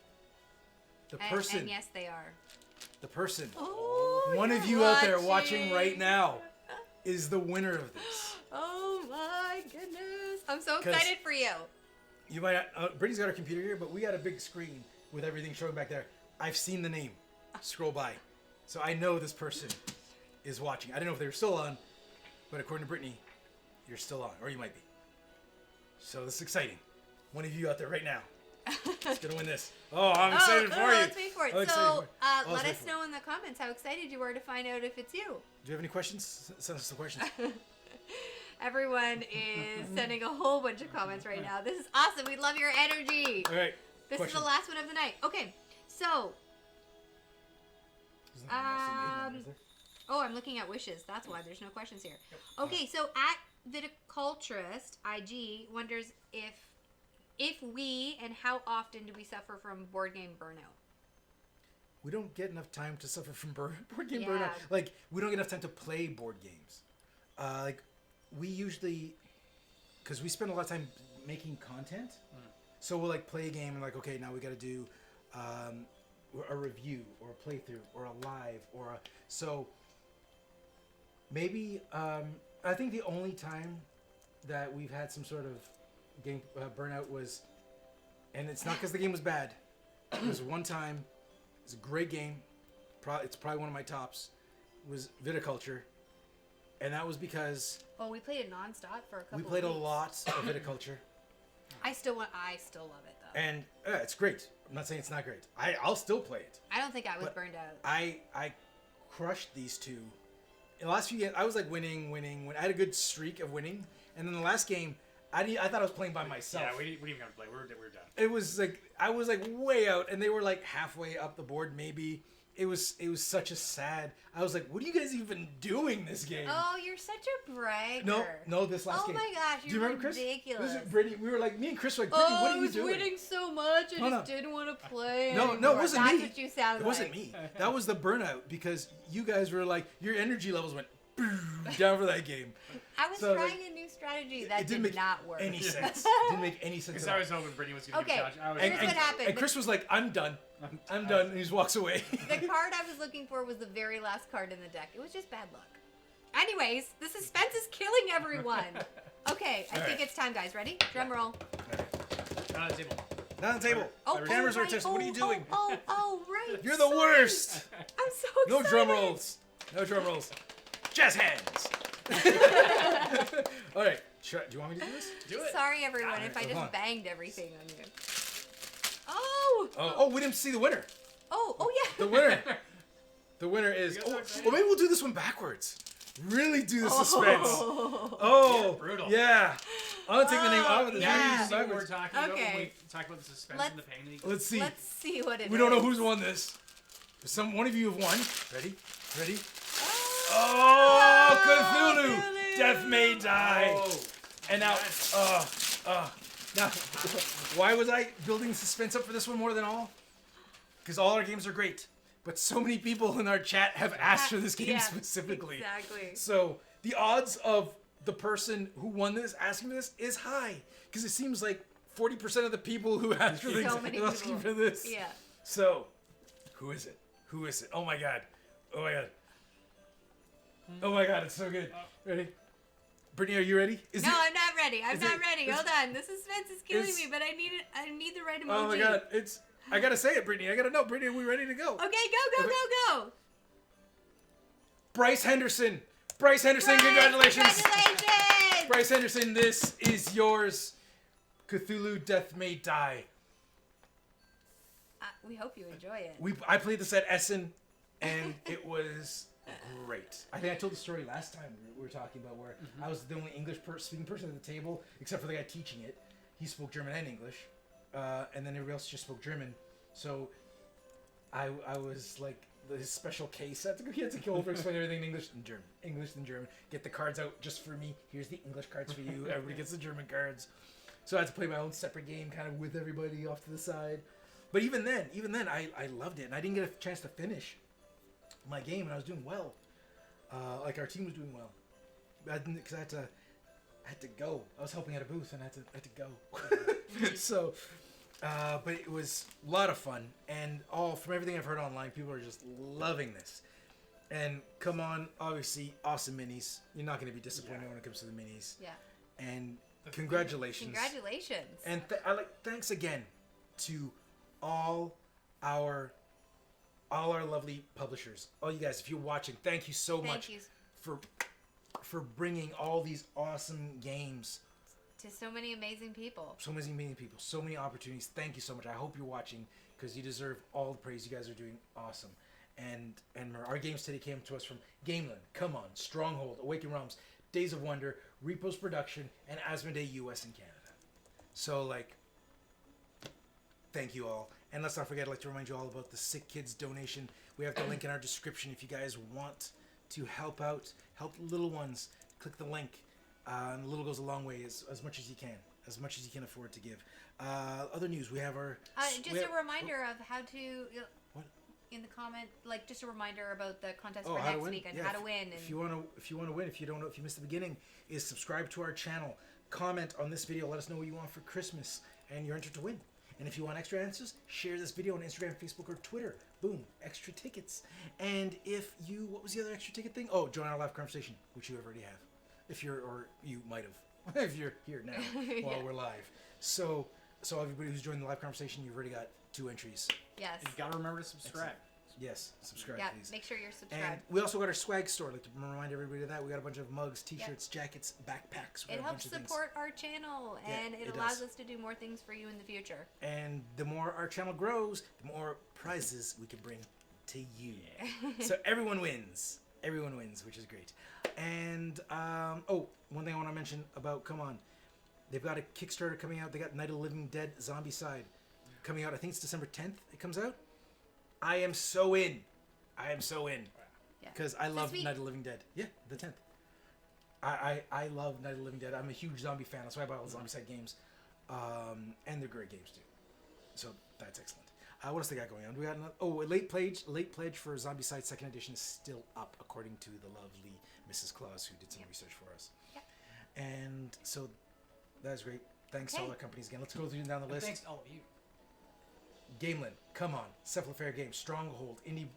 The And, person. and yes, they are. The person. Oh, One of you're you out there watching watching right now is the winner of this. Oh my goodness! I'm so 'Cause- excited for you. You might. Brittany's got her computer here, but we got a big screen with everything showing back there. I've seen the name scroll by, so I know this person is watching. I don't know if they're still on, but according to Brittany, you're still on, or you might be. So this is exciting. One of you out there right now is gonna win this. Oh, I'm excited for you. Let's wait for it. I'm excited So for it. let wait us for it. know in the comments how excited you are to find out if it's you. Do you have any questions? Send us some questions. Everyone is sending a whole bunch of comments right now. This is awesome. We love your energy. All right. This question. is the last one of the night. Okay, so There's nothing else in the name, is there? oh, I'm looking at wishes. That's why there's no questions here. Okay, so at Viticulturist IG wonders if we and how often do we suffer from board game burnout? We don't get enough time to suffer from board game Yeah. burnout. Like, we don't get enough time to play board games. Like, we usually, because we spend a lot of time making content, so we'll like play a game and like, okay, now we got to do a review or a playthrough or a live or a, so maybe I think the only time that we've had some sort of game burnout was, and it's not because the game was bad. It was one time. It's a great game. It's probably one of my tops. Was Viticulture, and that was because Oh, we played it nonstop for a couple. we played of a weeks. lot of Viticulture, I still love it though. and it's great. I'm not saying it's not great. I'll still play it. I don't think I was But burned out. I crushed these two. In the last few games, I was like winning. I had a good streak of winning, and then the last game, I thought I was playing by myself. Yeah, we didn't even gonna play. We're done. It was like I was like way out, and they were like halfway up the board. Maybe it was such a sad. I was like, what are you guys even doing this game? Oh, you're such a bragger. No, this last Oh game. my gosh, Do you remember Chris? ridiculous. This is Brittany. We were like, me and Chris were like, Brittany, what are you doing? I was winning so much, I No, just no. didn't want to play No, anymore. it wasn't That's me. what you sound It wasn't like. me. That was the burnout because you guys were like, your energy levels went down for that game. I was So, trying like, a new strategy it that didn't did make not work. any sense. Didn't make any sense Because at I all. was hoping Brittany was gonna Okay, be challenged. I was here's what happened. And Chris was like, I'm done. I'm done. And he just walks away. The card I was looking for was the very last card in the deck. It was just bad luck. Anyways, the suspense is killing everyone. Okay, I All think right. it's time, guys. Ready? Drum roll. on the table. Not on the table. Cameras are right. tested. What are you doing? Oh, right. You're the Sorry. worst. I'm so No excited. drum rolls. No drum rolls. Jazz hands. All right. Do you want me to do this? Do it. Sorry, everyone, if I Come on. just banged everything on you. Oh! Oh, we didn't see the winner. Oh, yeah. The winner. The winner is. You guys are Oh, excited? well, maybe we'll do this one backwards. Really do the suspense. Oh. Oh, Yeah, brutal. Yeah. I'm gonna take the name out of this. Yeah. Really do Now you this see what we're backwards. talking about when Okay. we talk about the suspense Let's- and the pain. Let's see. Let's see what it is. We don't know who's won this. One of you have won. Ready? Ready? Oh, Cthulhu! Death may die. Oh. And now, Yes. now, why was I building suspense up for this one more than all? Because all our games are great, but so many people in our chat have asked for this game Yeah, specifically. Exactly. So the odds of the person who won this asking for this is high, because it seems like 40% of the people who asked for this So many are asking people. for this. Yeah. So, who is it? Who is it? Oh my god. Oh my god. Oh my god, it's so good. Ready? Brittany, are you ready? No, I'm not ready. I'm is not it- ready. is- Hold on. The suspense is killing is- me, but I need the right emoji. Oh my god, I gotta say it, Brittany. I gotta know. Brittany, are we ready to go? Okay, go. Bryce Henderson. Bryce Henderson, congratulations. Congratulations. Bryce Henderson, this is yours. Cthulhu Death May Die. We hope you enjoy it. I played this at Essen, and it was great. I think I told the story last time we were talking about where I was the only English speaking person at the table, except for the guy teaching it. He spoke German and English, and then everybody else just spoke German. So I was like his special case. He had to go over, explain everything in English and German. English and German. Get the cards out just for me. Here's the English cards for you. Everybody gets the German cards. So I had to play my own separate game, kind of with everybody off to the side. But even then, I loved it, and I didn't get a chance to finish my game, and I was doing well. Like our team was doing well. Because I had to go. I was helping at a booth, and I had to go. So, but it was a lot of fun, and from everything I've heard online, people are just loving this. And come on, obviously, awesome minis. You're not going to be disappointed when it comes to the minis. Yeah. And congratulations. Congratulations. And thanks again to all our lovely publishers. All you guys, if you're watching, thank you so much for bringing all these awesome games to so many amazing people. So many amazing people. So many opportunities. Thank you so much. I hope you're watching because you deserve all the praise. You guys are doing awesome. And our games today came to us from Gamelyn, Come On, Stronghold, Awaken Realms, Days of Wonder, Repos Production, and Asmodee US and Canada. So, thank you all. And let's not forget, I'd like to remind you all about the Sick Kids donation. We have the link in our description if you guys want to help out, help little ones. Click the link. And little goes a long way, as much as you can. As much as you can afford to give. Other news, we have our... a reminder of how to... What? In the comment, just a reminder about the contest Oh, for how next to week and yeah, how to win. And if you want to win, if you don't know, if you missed the beginning, is subscribe to our channel, comment on this video, let us know what you want for Christmas, and you're entered to win. And if you want extra answers, share this video on Instagram, Facebook, or Twitter. Boom, extra tickets. And if you, what was the other extra ticket thing? Oh, join our live conversation, which you already have. Or you might have, if you're here now while we're live. So everybody who's joined the live conversation, you've already got 2 entries. yes. You gotta remember to subscribe. Yes, subscribe, Yeah, please. make sure you're subscribed. And we also got our swag store. I'd like to remind everybody of that. We got a bunch of mugs, t-shirts, jackets, backpacks. We It got a helps bunch of things. support our channel, and Yeah, it it allows does. us to do more things for you in the future. And the more our channel grows, the more prizes we can bring to you. So everyone wins. Everyone wins, which is great. And, one thing I want to mention about Come On. They've got a Kickstarter coming out. They got Night of the Living Dead Zombie Side coming out. I think it's December 10th it comes out. I am so in. Yeah. Because I love week? Night of the Living Dead. Yeah, the 10th. I love Night of the Living Dead. I'm a huge zombie fan. That's why I buy all the zombie side games. And they're great games too. So that's excellent. What else they got going on? We got a late pledge for Zombie Side 2nd Edition is still up, according to the lovely Mrs. Claus, who did some research for us. Yep. And so that's great. Thanks to all our companies again. Let's go through down the list. Thanks to all of you. Gamelyn, Come On, Cephalofair Games, Stronghold, Indie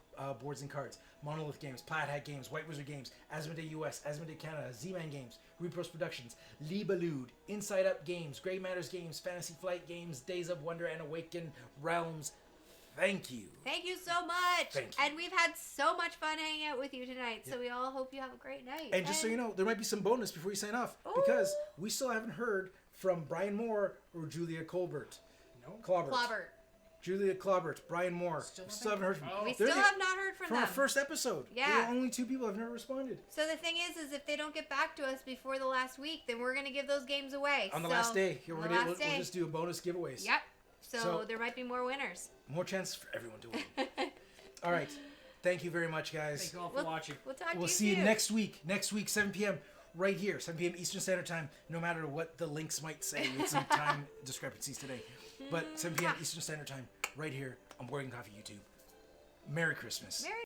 Boards and Cards, Monolith Games, Plaid Hat Games, White Wizard Games, Asmodee US, Asmodee Canada, Z-Man Games, Repos Productions, Liebelude, Inside Up Games, Grey Matters Games, Fantasy Flight Games, Days of Wonder and Awaken Realms. Thank you. Thank you so much. Thank you. And we've had so much fun hanging out with you tonight. So we all hope you have a great night. And just so you know, there might be some bonus before you sign off, because we still haven't heard from Brian Moore or Julia Colbert. No. Clobber. Julia Clobert, Brian Moore. Still Still haven't heard from them. We They're still the- have not heard from From them. our first episode. Yeah. There are only 2 people have never responded. So the thing is if they don't get back to us before the last week, then we're going to give those games away. On the last day. On We'll the last day. just do a bonus giveaways. Yep. So So- there might be more winners. More chances for everyone to win. All right. Thank you very much, guys. Thank you all for watching. We'll talk to We'll you see you soon. next week. Next week, 7 p.m. right here. 7 p.m. Eastern Standard Time, no matter what the links might say. With some time discrepancies today. But 7 p.m. Eastern Standard Time, right here on Boarding Coffee YouTube. Merry Christmas. Merry